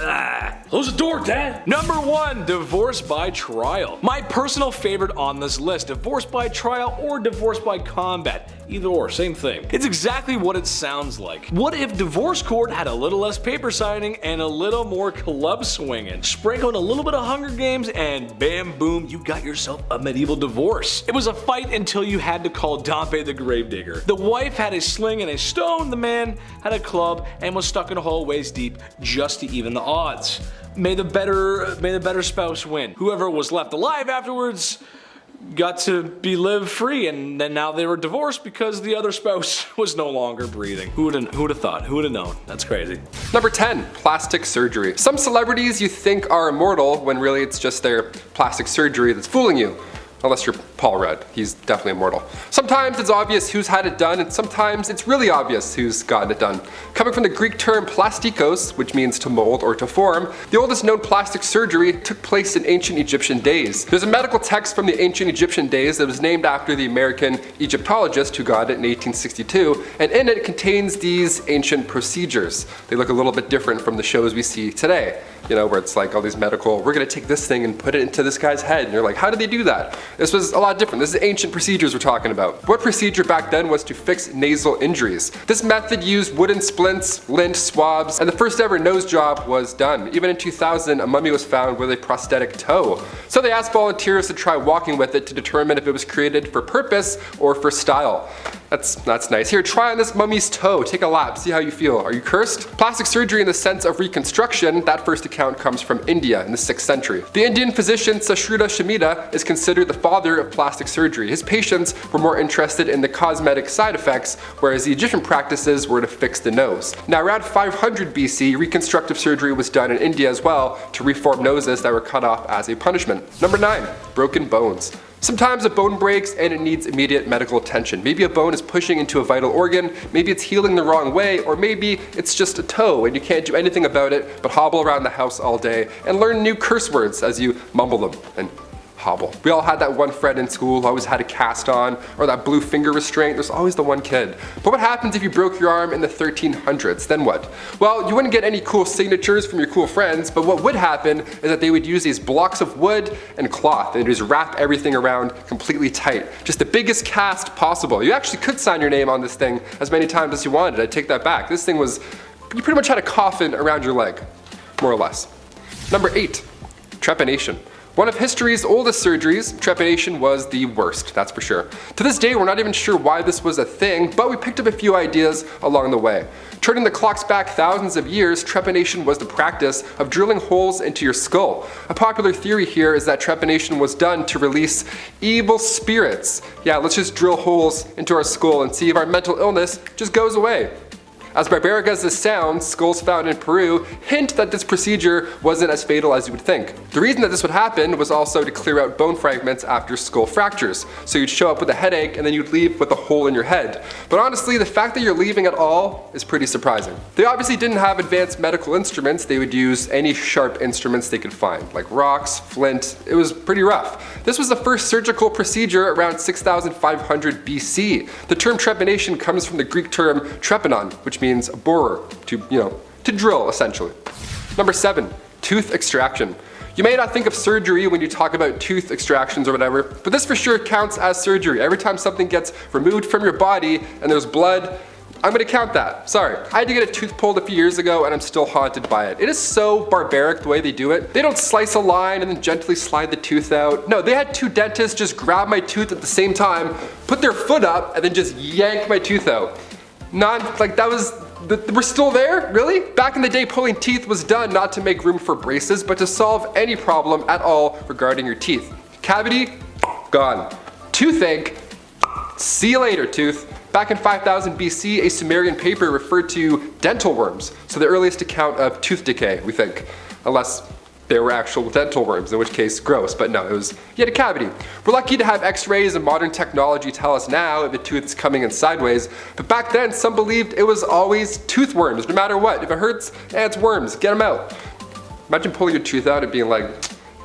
Close the door, Dad. Number 1, divorce by trial. My personal favorite on this list, divorce by trial or divorce by combat. Either or, same thing. It's exactly what it sounds like. What if divorce court had a little less paper signing and a little more club swinging? Sprinkle in a little bit of Hunger Games and bam boom, you got yourself a medieval divorce. It was a fight until you had to call Dompe the gravedigger. The wife had a sling and a stone, the man had a club and was stuck in a hole waist deep just to even the odds. May the better spouse win. Whoever was left alive afterwards got to be live free, and then now they were divorced because the other spouse was no longer breathing. Who would have thought? Who would have known? That's crazy. Number 10, plastic surgery. Some celebrities you think are immortal when really it's just their plastic surgery that's fooling you. Unless you're Paul Rudd, he's definitely immortal. Sometimes it's obvious who's had it done, and sometimes it's really obvious who's gotten it done. Coming from the Greek term plastikos, which means to mold or to form, the oldest known plastic surgery took place in ancient Egyptian days. There's a medical text from the ancient Egyptian days that was named after the American Egyptologist who got it in 1862, and in it contains these ancient procedures. They look a little bit different from the shows we see today. You know, where it's like all these medical, we're gonna take this thing and put it into this guy's head. And you're like, how did they do that? This was a lot different. This is ancient procedures we're talking about. What procedure back then was to fix nasal injuries. This method used wooden splints, lint, swabs, and the first ever nose job was done. Even in 2000, a mummy was found with a prosthetic toe. So they asked volunteers to try walking with it to determine if it was created for purpose or for style. That's nice. Here, try on this mummy's toe. Take a lap. See how you feel. Are you cursed? Plastic surgery in the sense of reconstruction, that first account comes from India in the 6th century. The Indian physician Sashruta Shamita is considered the father of plastic surgery. His patients were more interested in the cosmetic side effects, whereas the Egyptian practices were to fix the nose. Now, around 500 BC, reconstructive surgery was done in India as well to reform noses that were cut off as a punishment. Number 9, broken bones. Sometimes a bone breaks and it needs immediate medical attention. Maybe a bone is pushing into a vital organ, maybe it's healing the wrong way, or maybe it's just a toe and you can't do anything about it but hobble around the house all day and learn new curse words as you mumble them and hobble. We all had that one friend in school who always had a cast on, or that blue finger restraint. There's always the one kid. But what happens if you broke your arm in the 1300s? Then what? Well, you wouldn't get any cool signatures from your cool friends, but what would happen is that they would use these blocks of wood and cloth and just wrap everything around completely tight. Just the biggest cast possible. You actually could sign your name on this thing as many times as you wanted. I take that back. This thing was, you pretty much had a coffin around your leg, more or less. Number 8, trepanation. One of history's oldest surgeries, trepanation was the worst, that's for sure. To this day, we're not even sure why this was a thing, but we picked up a few ideas along the way. Turning the clocks back thousands of years, trepanation was the practice of drilling holes into your skull. A popular theory here is that trepanation was done to release evil spirits. Yeah, let's just drill holes into our skull and see if our mental illness just goes away. As barbaric as this sounds, skulls found in Peru hint that this procedure wasn't as fatal as you would think. The reason that this would happen was also to clear out bone fragments after skull fractures. So you'd show up with a headache and then you'd leave with a hole in your head. But honestly, the fact that you're leaving at all is pretty surprising. They obviously didn't have advanced medical instruments. They would use any sharp instruments they could find, like rocks, flint. It was pretty rough. This was the first surgical procedure around 6500 BC. The term trepanation comes from the Greek term trepanon, which means a borer, to drill essentially. Number 7, tooth extraction. You may not think of surgery when you talk about tooth extractions or whatever, but this for sure counts as surgery. Every time something gets removed from your body and there's blood, I'm gonna count that. Sorry. I had to get a tooth pulled a few years ago and I'm still haunted by it. It is so barbaric the way they do it. They don't slice a line and then gently slide the tooth out. No, they had 2 dentists just grab my tooth at the same time, put their foot up, and then just yank my tooth out. We're still there? Really? Back in the day, pulling teeth was done not to make room for braces, but to solve any problem at all regarding your teeth. Cavity? Gone. Toothache? See you later, tooth. Back in 5000 BC, a Sumerian paper referred to dental worms, so the earliest account of tooth decay, we think. Unless they were actual dental worms, in which case gross, but no, you had a cavity. We're lucky to have x-rays and modern technology tell us now if a tooth is coming in sideways, but back then some believed it was always tooth worms, no matter what. If it hurts, it's worms, get them out. Imagine pulling your tooth out and being like,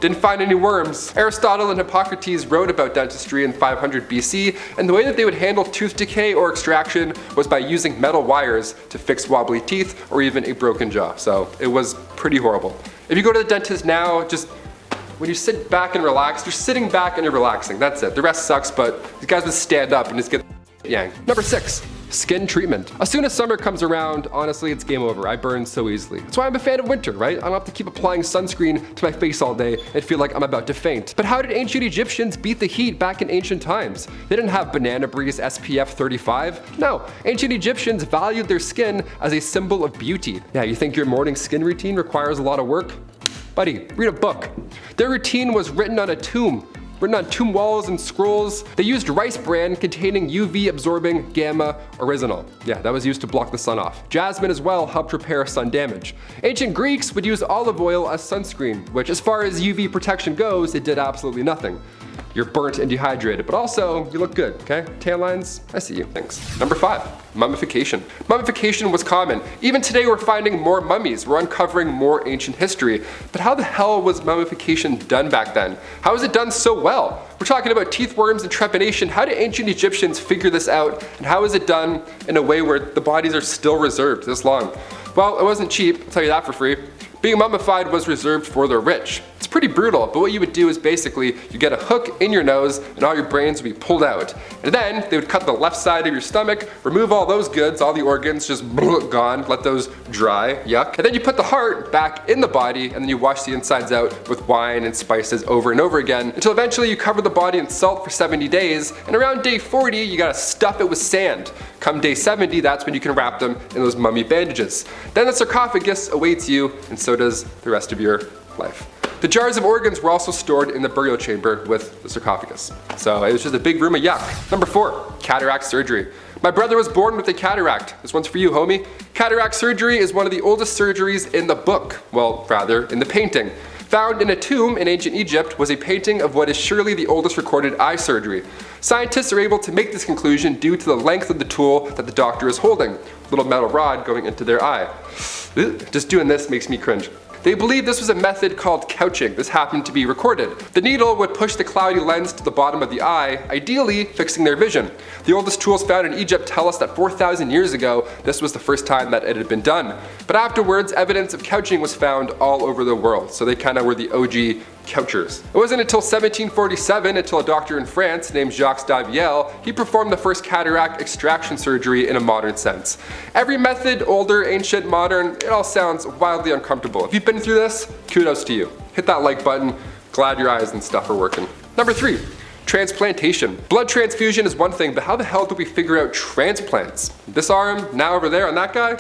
didn't find any worms. Aristotle and Hippocrates wrote about dentistry in 500 BC, and the way that they would handle tooth decay or extraction was by using metal wires to fix wobbly teeth or even a broken jaw. So it was pretty horrible. If you go to the dentist now, just when you sit back and relax, you're sitting back and you're relaxing. That's it. The rest sucks, but these guys would stand up and just get yanked. Number 6. Skin treatment. As soon as summer comes around, honestly, it's game over. I burn so easily. That's why I'm a fan of winter, right? I don't have to keep applying sunscreen to my face all day and feel like I'm about to faint. But how did ancient Egyptians beat the heat back in ancient times? They didn't have Banana Breeze SPF 35. No, ancient Egyptians valued their skin as a symbol of beauty. Yeah, you think your morning skin routine requires a lot of work? Buddy, read a book. Their routine was written on tomb walls and scrolls. They used rice bran containing UV absorbing gamma oryzanol. Yeah, that was used to block the sun off. Jasmine as well helped repair sun damage. Ancient Greeks would use olive oil as sunscreen, which as far as UV protection goes, it did absolutely nothing. You're burnt and dehydrated, but also you look good, okay? Tan lines, I see you, thanks. Number 5, mummification. Mummification was common. Even today we're finding more mummies. We're uncovering more ancient history. But how the hell was mummification done back then? How was it done so well? We're talking about teeth worms and trepanation. How did ancient Egyptians figure this out? And how is it done in a way where the bodies are still reserved this long? Well, it wasn't cheap, I'll tell you that for free. Being mummified was reserved for the rich. It's pretty brutal, but what you would do is basically you get a hook in your nose and all your brains would be pulled out. And then they would cut the left side of your stomach, remove all those goods, all the organs, just gone, let those dry, yuck. And then you put the heart back in the body and then you wash the insides out with wine and spices over and over again until eventually you cover the body in salt for 70 days. And around day 40, you gotta stuff it with sand. Come day 70, that's when you can wrap them in those mummy bandages. Then the sarcophagus awaits you, and so does the rest of your life. The jars of organs were also stored in the burial chamber with the sarcophagus. So it was just a big room of yuck. Number 4, cataract surgery. My brother was born with a cataract. This one's for you, homie. Cataract surgery is one of the oldest surgeries in the book. Well, rather, in the painting. Found in a tomb in ancient Egypt was a painting of what is surely the oldest recorded eye surgery. Scientists are able to make this conclusion due to the length of the tool that the doctor is holding. Little metal rod going into their eye. Just doing this makes me cringe. They believe this was a method called couching. This happened to be recorded. The needle would push the cloudy lens to the bottom of the eye, ideally fixing their vision. The oldest tools found in Egypt tell us that 4,000 years ago, this was the first time that it had been done. But afterwards, evidence of couching was found all over the world, so they kind of were the OG couchers. It wasn't until 1747 until a doctor in France named Jacques Daviel, he performed the first cataract extraction surgery in a modern sense. Every method, older, ancient, modern, it all sounds wildly uncomfortable. If you've been through this, kudos to you. Hit that like button, glad your eyes and stuff are working. Number 3. Transplantation. Blood transfusion is one thing, but how the hell do we figure out transplants? This arm, now over there on that guy?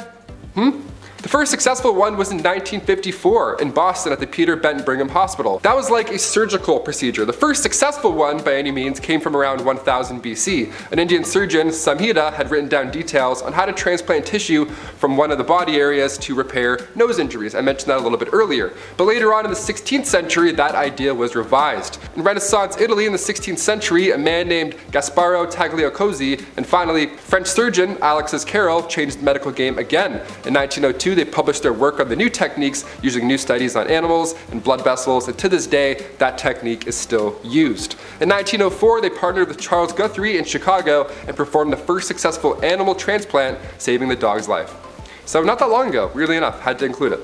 The first successful one was in 1954 in Boston at the Peter Benton Brigham Hospital. That was like a surgical procedure. The first successful one, by any means, came from around 1000 BC. An Indian surgeon, Samhita, had written down details on how to transplant tissue from one of the body areas to repair nose injuries. I mentioned that a little bit earlier. But later on in the 16th century, that idea was revised. In Renaissance Italy in the 16th century, a man named Gasparo Tagliacozzi, and finally, French surgeon Alexis Carrel changed the medical game again. In 1902, they published their work on the new techniques using new studies on animals and blood vessels, and to this day, that technique is still used. In 1904, they partnered with Charles Guthrie in Chicago and performed the first successful animal transplant, saving the dog's life. So not that long ago, weirdly enough, had to include it.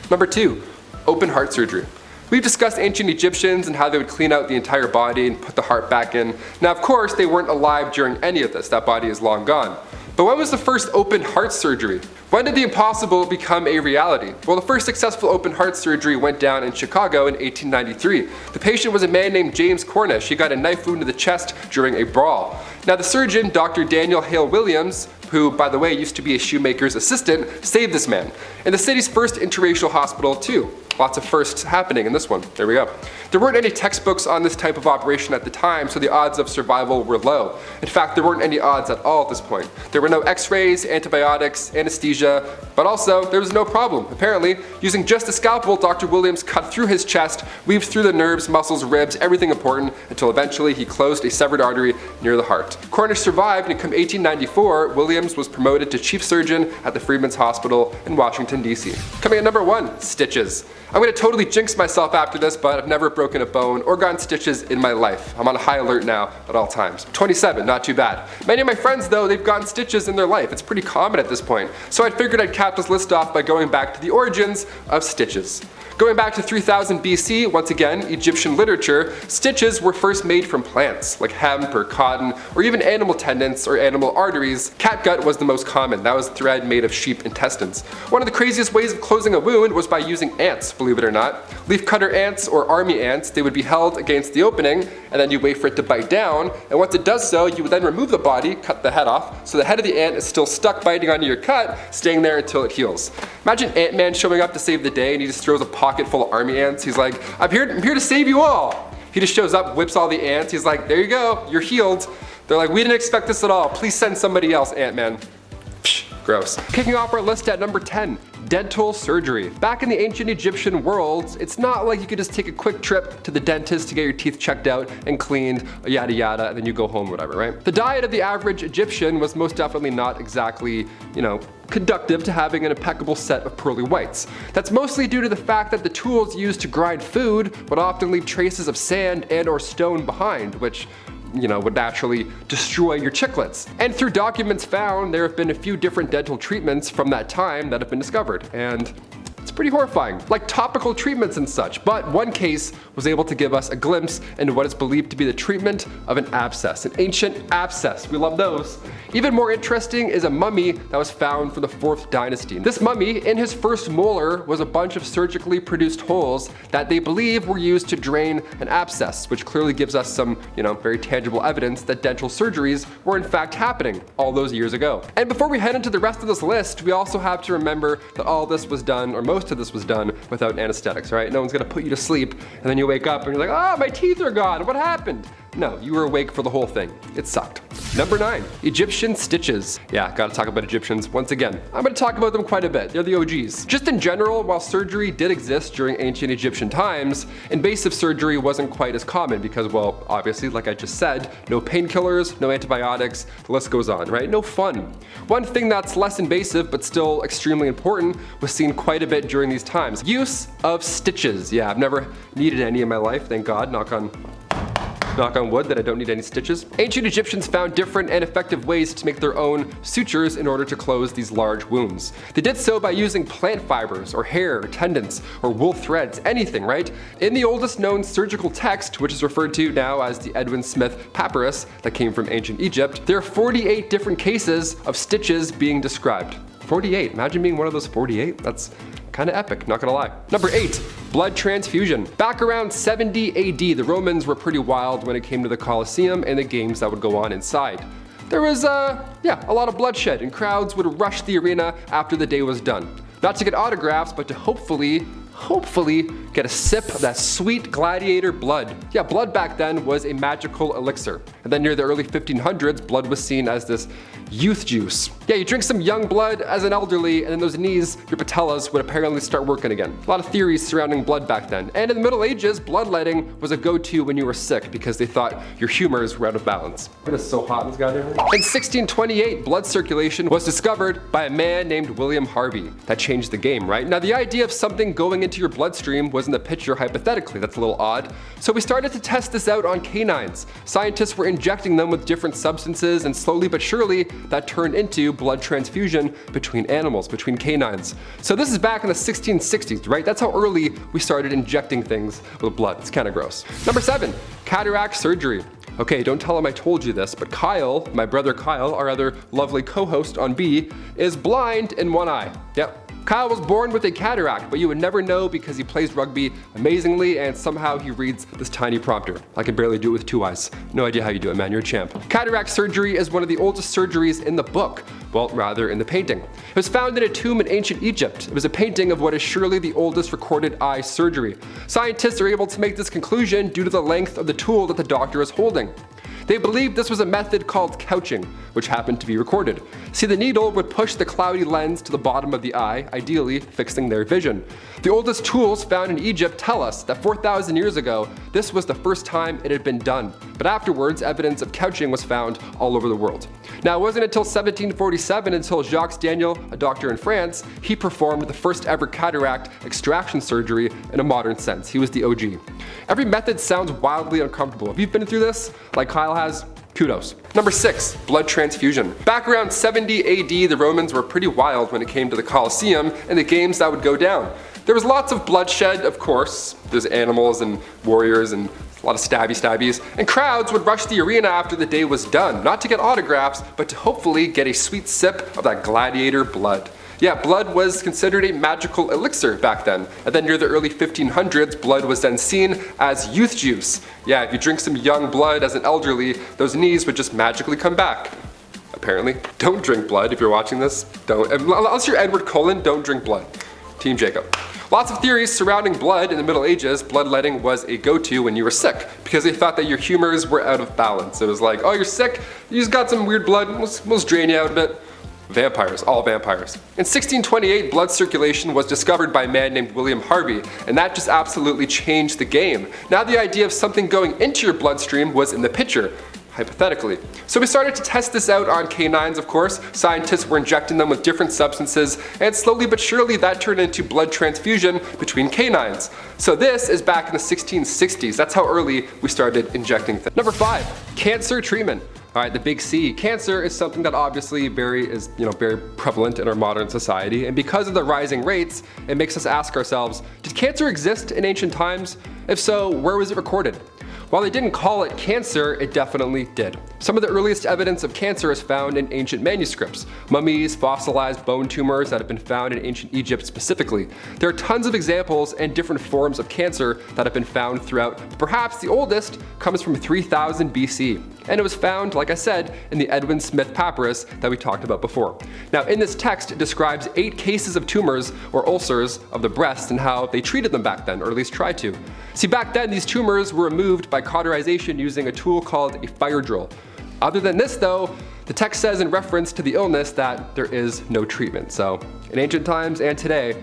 Number 2, open heart surgery. We've discussed ancient Egyptians and how they would clean out the entire body and put the heart back in. Now, of course, they weren't alive during any of this. That body is long gone. But when was the first open heart surgery? When did the impossible become a reality? Well, the first successful open heart surgery went down in Chicago in 1893. The patient was a man named James Cornish. He got a knife wound to the chest during a brawl. Now, the surgeon, Dr. Daniel Hale Williams, who, by the way, used to be a shoemaker's assistant, saved this man. In the city's first interracial hospital, too. Lots of firsts happening in this one. There we go. There weren't any textbooks on this type of operation at the time, so the odds of survival were low. In fact, there weren't any odds at all at this point. There were no x-rays, antibiotics, anesthesia, but also there was no problem. Apparently, using just a scalpel, Dr. Williams cut through his chest, weaved through the nerves, muscles, ribs, everything important, until eventually he closed a severed artery near the heart. Cornish survived, and come 1894, Williams was promoted to chief surgeon at the Freedmen's Hospital in Washington, D.C. Coming at number 1, stitches. I'm going to totally jinx myself after this, but I've never broken a bone or gotten stitches in my life. I'm on a high alert now at all times. 27, not too bad. Many of my friends, though, they've gotten stitches in their life. It's pretty common at this point. So I figured I'd cap this list off by going back to the origins of stitches. Going back to 3000 BC, once again, Egyptian literature, stitches were first made from plants, like hemp or cotton, or even animal tendons or animal arteries. Catgut was the most common. That was thread made of sheep intestines. One of the craziest ways of closing a wound was by using ants, believe it or not. Leafcutter ants or army ants, they would be held against the opening, and then you wait for it to bite down, and once it does so, you would then remove the body, cut the head off, so the head of the ant is still stuck biting onto your cut, staying there until it heals. Imagine Ant-Man showing up to save the day, and he just throws a pocket full of army ants. He's like, I'm here to save you all. He just shows up, whips all the ants. He's like, there you go, you're healed. They're like, we didn't expect this at all. Please send somebody else, Ant-Man. Psh, gross. Kicking off our list at number 10, dental surgery. Back in the ancient Egyptian world, it's not like you could just take a quick trip to the dentist to get your teeth checked out and cleaned, yada yada, and then you go home, whatever, right? The diet of the average Egyptian was most definitely not exactly, conductive to having an impeccable set of pearly whites. That's mostly due to the fact that the tools used to grind food would often leave traces of sand and or stone behind, which would naturally destroy your chiclets. And through documents found, there have been a few different dental treatments from that time that have been discovered, and it's pretty horrifying, like topical treatments and such. But one case was able to give us a glimpse into what is believed to be the treatment of an abscess, an ancient abscess. We love those. Even more interesting is a mummy that was found from the 4th dynasty. This mummy, in his first molar, was a bunch of surgically produced holes that they believe were used to drain an abscess, which clearly gives us some, very tangible evidence that dental surgeries were in fact happening all those years ago. And before we head into the rest of this list, we also have to remember that all this was done, or most of this was done, without anesthetics, right? No one's gonna put you to sleep, and then you wake up and you're like, oh, my teeth are gone, what happened? No, you were awake for the whole thing. It sucked. Number 9, Egyptian stitches. Yeah, gotta talk about Egyptians once again. I'm gonna talk about them quite a bit. They're the OGs. Just in general, while surgery did exist during ancient Egyptian times, invasive surgery wasn't quite as common because, well, obviously, like I just said, no painkillers, no antibiotics, the list goes on, right? No fun. One thing that's less invasive but still extremely important was seen quite a bit during these times. Use of stitches. Yeah, I've never needed any in my life, thank God, knock on wood that I don't need any stitches. Ancient Egyptians found different and effective ways to make their own sutures in order to close these large wounds. They did so by using plant fibers or hair or tendons or wool threads, anything, right? In the oldest known surgical text, which is referred to now as the Edwin Smith Papyrus that came from ancient Egypt, there are 48 different cases of stitches being described. 48, imagine being one of those 48. That's kind of epic, not gonna lie. Number 8, blood transfusion. Back around 70 AD, the Romans were pretty wild when it came to the Colosseum and the games that would go on inside. There was, a lot of bloodshed, and crowds would rush the arena after the day was done. Not to get autographs, but to hopefully get a sip of that sweet gladiator blood. Yeah, blood back then was a magical elixir. And then near the early 1500s, blood was seen as this youth juice. Yeah, you drink some young blood as an elderly, and then those knees, your patellas, would apparently start working again. A lot of theories surrounding blood back then. And in the Middle Ages, bloodletting was a go-to when you were sick because they thought your humors were out of balance. It is so hot in this goddamn room. In 1628, blood circulation was discovered by a man named William Harvey. That changed the game, right? Now, the idea of something going into your bloodstream was in the picture hypothetically. That's a little odd. So we started to test this out on canines. Scientists were injecting them with different substances, and slowly but surely, that turned into blood transfusion between animals, between canines. So this is back in the 1660s, right? That's how early we started injecting things with blood. It's kind of gross. Number 7, cataract surgery. Okay, don't tell him I told you this, but Kyle, my brother Kyle, our other lovely co-host on B, is blind in one eye. Yep. Kyle was born with a cataract, but you would never know because he plays rugby amazingly and somehow he reads this tiny prompter. I can barely do it with 2 eyes. No idea how you do it, man, you're a champ. Cataract surgery is one of the oldest surgeries in the book. Well, rather in the painting. It was found in a tomb in ancient Egypt. It was a painting of what is surely the oldest recorded eye surgery. Scientists are able to make this conclusion due to the length of the tool that the doctor is holding. They believed this was a method called couching, which happened to be recorded. See, the needle would push the cloudy lens to the bottom of the eye, ideally fixing their vision. The oldest tools found in Egypt tell us that 4,000 years ago, this was the first time it had been done. But afterwards, evidence of couching was found all over the world. Now, it wasn't until 1747 until Jacques Daniel, a doctor in France, he performed the first ever cataract extraction surgery in a modern sense. He was the OG. Every method sounds wildly uncomfortable. If you've been through this, like Kyle has, kudos. Number 6, blood transfusion. Back around 70 AD, the Romans were pretty wild when it came to the Colosseum and the games that would go down. There was lots of bloodshed, of course. There's animals and warriors and a lot of stabbies, and crowds would rush the arena after the day was done, not to get autographs, but to hopefully get a sweet sip of that gladiator blood. Yeah, blood was considered a magical elixir back then. And then near the early 1500s, blood was then seen as youth juice. Yeah, if you drink some young blood as an elderly, those knees would just magically come back. Apparently. Don't drink blood if you're watching this. Don't. Unless you're Edward Cullen, don't drink blood. Team Jacob. Lots of theories surrounding blood in the Middle Ages. Bloodletting was a go-to when you were sick because they thought that your humors were out of balance. It was like, oh, you're sick, you just got some weird blood, we'll drain you out a bit. Vampires, all vampires. In 1628, blood circulation was discovered by a man named William Harvey, and that just absolutely changed the game. Now the idea of something going into your bloodstream was in the picture, hypothetically. So we started to test this out on canines, of course. Scientists were injecting them with different substances, and slowly but surely that turned into blood transfusion between canines. So this is back in the 1660s. That's how early we started injecting things. Number 5, cancer treatment. All right, the big C. Cancer is something that obviously very prevalent in our modern society, and because of the rising rates, it makes us ask ourselves, did cancer exist in ancient times? If so, where was it recorded? While they didn't call it cancer, it definitely did. Some of the earliest evidence of cancer is found in ancient manuscripts, mummies, fossilized bone tumors that have been found in ancient Egypt specifically. There are tons of examples and different forms of cancer that have been found throughout. Perhaps the oldest comes from 3000 BC. and it was found, like I said, in the Edwin Smith papyrus that we talked about before. Now in this text it describes 8 cases of tumors or ulcers of the breast and how they treated them back then, or at least tried to. See, back then these tumors were removed by cauterization using a tool called a fire drill. Other than this though, the text says in reference to the illness that there is no treatment. So in ancient times and today,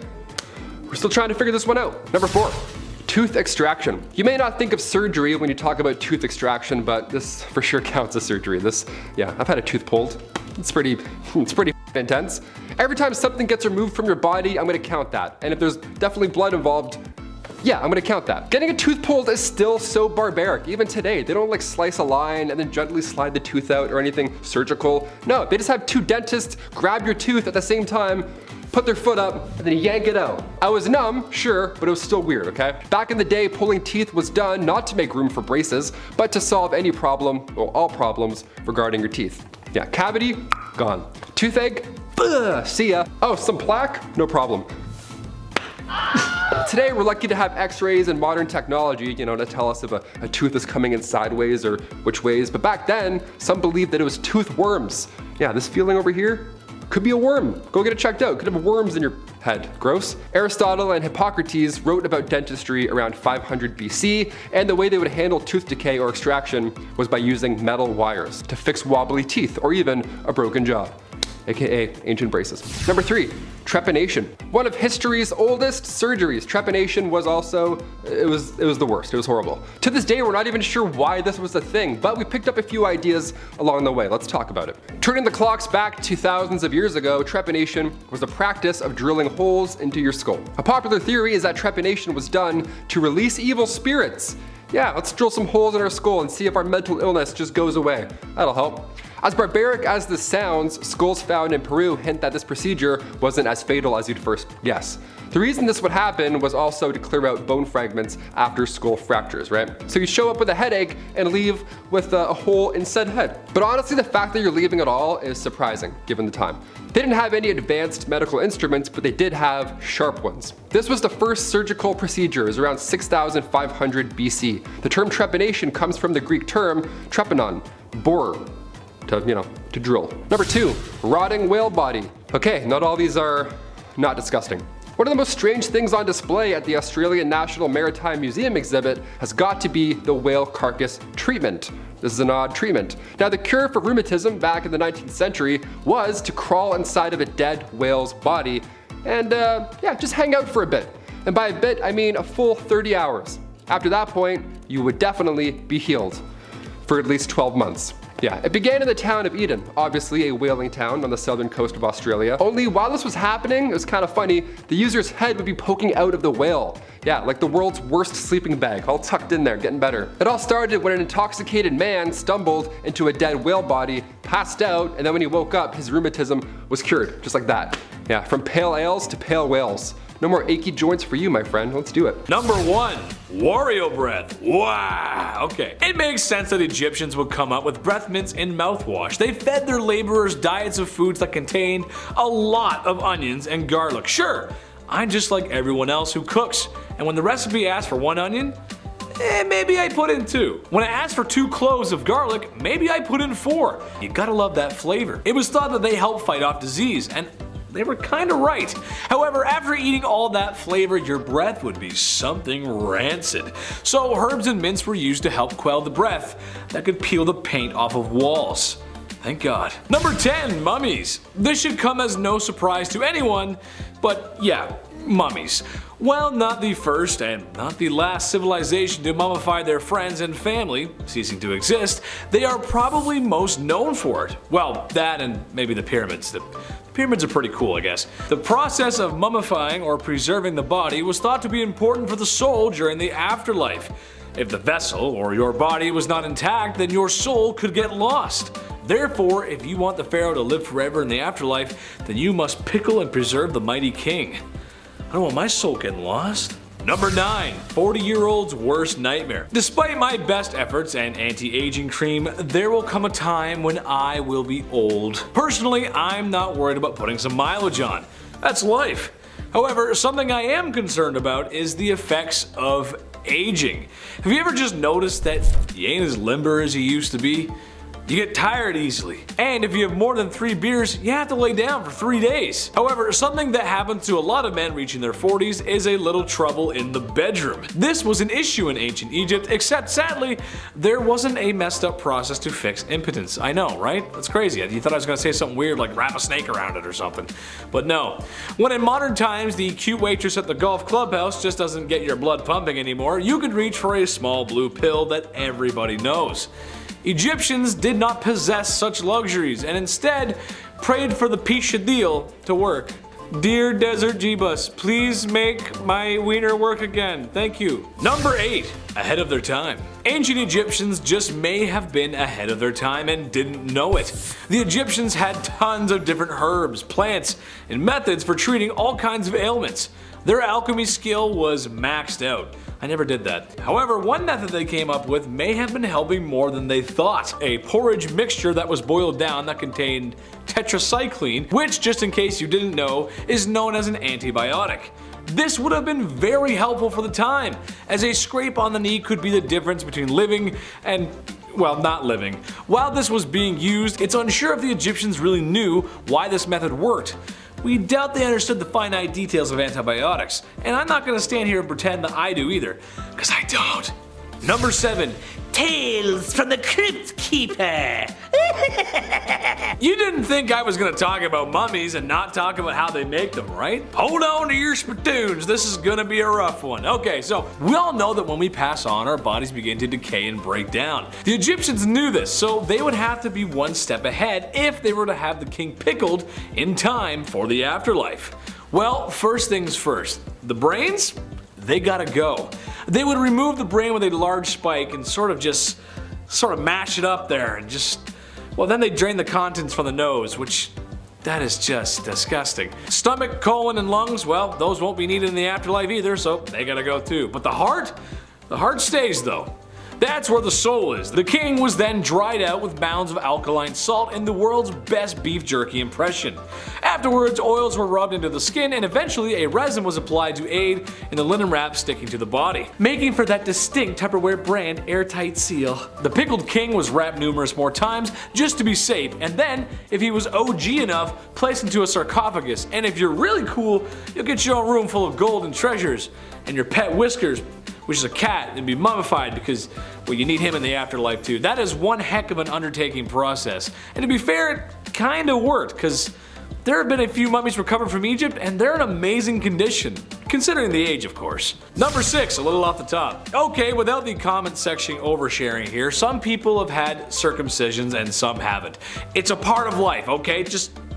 we're still trying to figure this one out. Number 4. Tooth extraction. You may not think of surgery when you talk about tooth extraction, but this for sure counts as surgery. I've had a tooth pulled. It's pretty intense. Every time something gets removed from your body, I'm gonna count that. And if there's definitely blood involved, yeah, I'm gonna count that. Getting a tooth pulled is still so barbaric. Even today, they don't like slice a line and then gently slide the tooth out or anything surgical. No, they just have 2 dentists grab your tooth at the same time, put their foot up, and then yank it out. I was numb, sure, but it was still weird, okay? Back in the day, pulling teeth was done not to make room for braces, but to solve any problem, or all problems, regarding your teeth. Yeah, cavity, gone. Toothache, see ya. Oh, some plaque? No problem. Today we're lucky to have x-rays and modern technology, to tell us if a tooth is coming in sideways or which ways, but back then, some believed that it was tooth worms. Yeah, this feeling over here, could be a worm. Go get it checked out. Could have worms in your head. Gross. Aristotle and Hippocrates wrote about dentistry around 500 BC, and the way they would handle tooth decay or extraction was by using metal wires to fix wobbly teeth or even a broken jaw, aka ancient braces. Number 3, trepanation. One of history's oldest surgeries. Trepanation was also, it was the worst. It was horrible. To this day, we're not even sure why this was a thing, but we picked up a few ideas along the way. Let's talk about it. Turning the clocks back to thousands of years ago, trepanation was the practice of drilling holes into your skull. A popular theory is that trepanation was done to release evil spirits. Yeah, let's drill some holes in our skull and see if our mental illness just goes away. That'll help. As barbaric as this sounds, skulls found in Peru hint that this procedure wasn't as fatal as you'd first guess. The reason this would happen was also to clear out bone fragments after skull fractures, right? So you show up with a headache and leave with a hole in said head. But honestly, the fact that you're leaving at all is surprising, given the time. They didn't have any advanced medical instruments, but they did have sharp ones. This was the first surgical procedure. It was around 6500 BC. The term trepanation comes from the Greek term trepanon, borer, to drill. Number 2, rotting whale body. Okay, not all these are not disgusting. One of the most strange things on display at the Australian National Maritime Museum exhibit has got to be the whale carcass treatment. This is an odd treatment. Now, the cure for rheumatism back in the 19th century was to crawl inside of a dead whale's body and just hang out for a bit. And by a bit, I mean a full 30 hours. After that point, you would definitely be healed for at least 12 months. Yeah, it began in the town of Eden, obviously a whaling town on the southern coast of Australia. Only while this was happening, it was kind of funny, the user's head would be poking out of the whale. Yeah, like the world's worst sleeping bag, all tucked in there, getting better. It all started when an intoxicated man stumbled into a dead whale body, passed out, and then when he woke up, his rheumatism was cured, just like that. Yeah, from pale ales to pale whales. No more achy joints for you, my friend. Let's do it. Number 1, Wario breath. Wow, okay. It makes sense that Egyptians would come up with breath mints in mouthwash. They fed their laborers diets of foods that contained a lot of onions and garlic. Sure, I'm just like everyone else who cooks, and when the recipe asks for 1 onion, maybe I put in 2. When it asks for 2 cloves of garlic, maybe I put in 4. You gotta love that flavor. It was thought that they help fight off disease, and they were kinda right. However, after eating all that flavor, your breath would be something rancid. So herbs and mints were used to help quell the breath that could peel the paint off of walls. Thank God. Number 10, mummies. This should come as no surprise to anyone, but yeah, mummies. While not the first and not the last civilization to mummify their friends and family, ceasing to exist, they are probably most known for it. Well, that and maybe the pyramids. The pyramids are pretty cool, I guess. The process of mummifying or preserving the body was thought to be important for the soul during the afterlife. If the vessel or your body was not intact, then your soul could get lost. Therefore, if you want the pharaoh to live forever in the afterlife, then you must pickle and preserve the mighty king. I don't want my soul getting lost. Number 9, 40-year-old's worst nightmare. Despite my best efforts and anti-aging cream, there will come a time when I will be old. Personally, I'm not worried about putting some mileage on. That's life. However, something I am concerned about is the effects of aging. Have you ever just noticed that he ain't as limber as he used to be? You get tired easily. And if you have more than 3 beers, you have to lay down for 3 days. However, something that happens to a lot of men reaching their 40s is a little trouble in the bedroom. This was an issue in ancient Egypt, except sadly, there wasn't a messed up process to fix impotence. I know, right? That's crazy. You thought I was gonna say something weird like wrap a snake around it or something. But no. When in modern times the cute waitress at the golf clubhouse just doesn't get your blood pumping anymore, you can reach for a small blue pill that everybody knows. Egyptians did not possess such luxuries and instead prayed for the Pishadil to work. Dear Desert Jeebus, please make my wiener work again. Thank you. Number 8. Ahead of their time. Ancient Egyptians just may have been ahead of their time and didn't know it. The Egyptians had tons of different herbs, plants, and methods for treating all kinds of ailments. Their alchemy skill was maxed out. I never did that. However, one method they came up with may have been helping more than they thought. A porridge mixture that was boiled down that contained tetracycline, which, just in case you didn't know, is known as an antibiotic. This would have been very helpful for the time, as a scrape on the knee could be the difference between living and, well, not living. While this was being used, it's unsure if the Egyptians really knew why this method worked. We doubt they understood the finite details of antibiotics, and I'm not gonna stand here and pretend that I do either, cause I don't. Number 7. Tales from the Crypt Keeper. You didn't think I was gonna talk about mummies and not talk about how they make them, right? Hold on to your spittoons, this is gonna be a rough one. Okay, so we all know that when we pass on, our bodies begin to decay and break down. The Egyptians knew this, so they would have to be one step ahead if they were to have the king pickled in time for the afterlife. Well, first things first, the brains? They gotta go. They would remove the brain with a large spike and sort of mash it up there and well, then they drain the contents from the nose, which that is just disgusting. Stomach, colon, and lungs, well, those won't be needed in the afterlife either, so they gotta go too. But the heart stays though. That's where the soul is. The king was then dried out with mounds of alkaline salt in the world's best beef jerky impression. Afterwards, oils were rubbed into the skin and eventually a resin was applied to aid in the linen wrap sticking to the body, making for that distinct Tupperware brand airtight seal. The pickled king was wrapped numerous more times just to be safe, and then, if he was OG enough, placed into a sarcophagus, and if you're really cool, you'll get your own room full of gold and treasures, and your pet Whiskers, which is a cat, and be mummified because, well, you need him in the afterlife too. That is one heck of an undertaking process. And to be fair, it kinda worked, because there have been a few mummies recovered from Egypt, and they're in amazing condition, considering the age, of course. Number 6, a little off the top. Okay, without the comment section oversharing here, some people have had circumcisions and some haven't. It's a part of life, okay?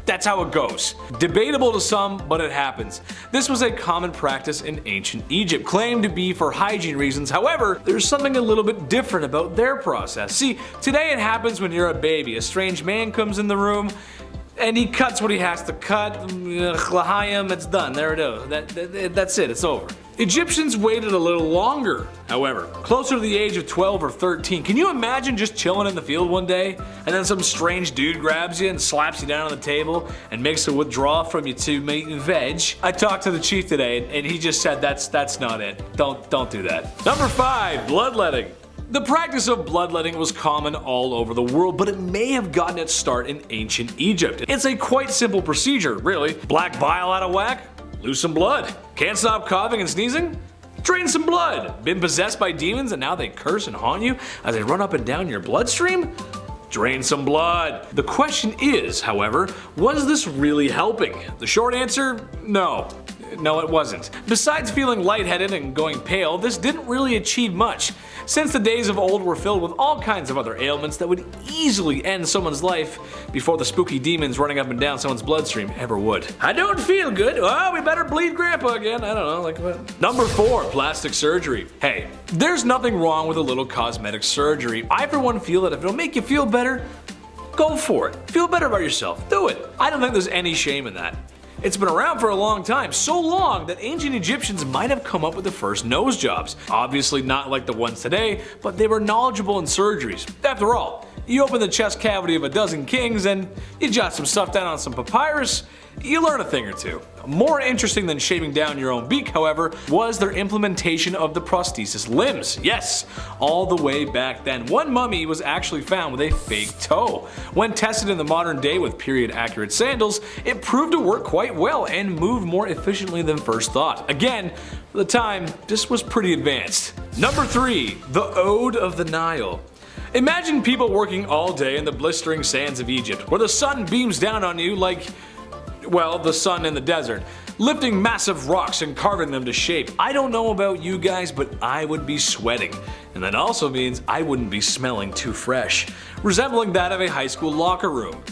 That's how it goes. Debatable to some, but it happens. This was a common practice in ancient Egypt, claimed to be for hygiene reasons. However, there's something a little bit different about their process. See, today it happens when you're a baby. A strange man comes in the room, and he cuts what he has to cut. L'chaim, it's done. There it is. That's it. It's over. Egyptians waited a little longer, however, closer to the age of 12 or 13. Can you imagine just chilling in the field one day, and then some strange dude grabs you and slaps you down on the table and makes a withdrawal from you to meat and veg? I talked to the chief today, and he just said that's not it. Don't do that. Number 5, bloodletting. The practice of bloodletting was common all over the world, but it may have gotten its start in ancient Egypt. It's a quite simple procedure, really. Black bile out of whack? Lose some blood. Can't stop coughing and sneezing? Drain some blood. Been possessed by demons and now they curse and haunt you as they run up and down your bloodstream? Drain some blood. The question is, however, was this really helping? The short answer, no. No, it wasn't. Besides feeling lightheaded and going pale, this didn't really achieve much, since the days of old were filled with all kinds of other ailments that would easily end someone's life before the spooky demons running up and down someone's bloodstream ever would. I don't feel good. Oh, we better bleed Grandpa again. I don't know, like what? Number 4, plastic surgery. Hey, there's nothing wrong with a little cosmetic surgery. I for one feel that if it'll make you feel better, go for it. Feel better about yourself. Do it. I don't think there's any shame in that. It's been around for a long time, so long that ancient Egyptians might have come up with the first nose jobs. Obviously not like the ones today, but they were knowledgeable in surgeries. After all, you open the chest cavity of a dozen kings and you jot some stuff down on some papyrus, you learn a thing or two. More interesting than shaving down your own beak, however, was their implementation of the prosthesis limbs. Yes, all the way back then. One mummy was actually found with a fake toe. When tested in the modern day with period-accurate sandals, it proved to work quite well and moved more efficiently than first thought. Again, for the time, this was pretty advanced. Number 3. The Ode of the Nile. Imagine people working all day in the blistering sands of Egypt, where the sun beams down on you like, well, the sun in the desert, lifting massive rocks and carving them to shape. I don't know about you guys, but I would be sweating. And that also means I wouldn't be smelling too fresh, resembling that of a high school locker room.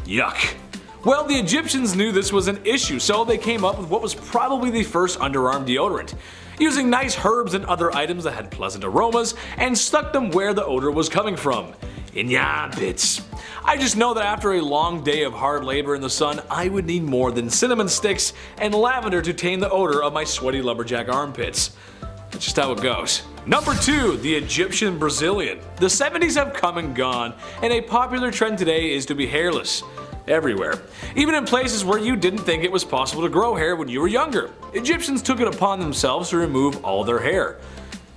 Yuck. Well, the Egyptians knew this was an issue, so they came up with what was probably the first underarm deodorant, using nice herbs and other items that had pleasant aromas, and stuck them where the odor was coming from. In your armpits. I just know that after a long day of hard labor in the sun, I would need more than cinnamon sticks and lavender to tame the odor of my sweaty lumberjack armpits. That's just how it goes. Number 2. The Egyptian Brazilian. The 70s have come and gone, and a popular trend today is to be hairless. Everywhere. Even in places where you didn't think it was possible to grow hair when you were younger. Egyptians took it upon themselves to remove all their hair.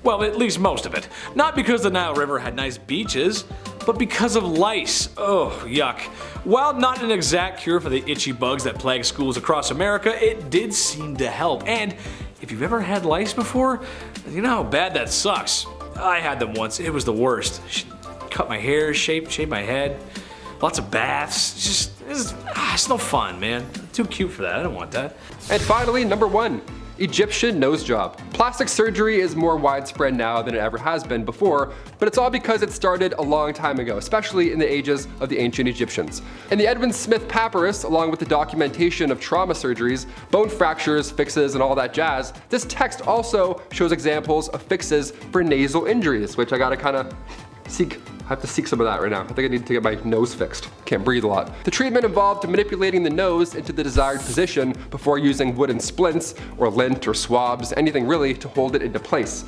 Well, at least most of it. Not because the Nile River had nice beaches, but because of lice. Oh, yuck. While not an exact cure for the itchy bugs that plague schools across America, it did seem to help. And if you've ever had lice before, you know how bad that sucks. I had them once. It was the worst. Cut my hair, shave my head. Lots of baths. It's no fun, man. Too cute for that. I don't want that. And finally, number 1. Egyptian nose job. Plastic surgery is more widespread now than it ever has been before, but it's all because it started a long time ago, especially in the ages of the ancient Egyptians. In the Edwin Smith Papyrus, along with the documentation of trauma surgeries, bone fractures, fixes, and all that jazz, this text also shows examples of fixes for nasal injuries, which I gotta kinda I have to seek some of that right now. I think I need to get my nose fixed. Can't breathe a lot. The treatment involved manipulating the nose into the desired position before using wooden splints or lint or swabs, anything really to hold it into place.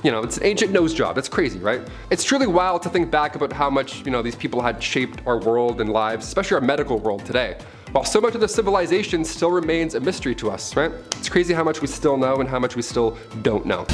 You know, it's an ancient nose job. That's crazy, right? It's truly wild to think back about how much, these people had shaped our world and lives, especially our medical world today. While so much of the civilization still remains a mystery to us, right? It's crazy how much we still know and how much we still don't know.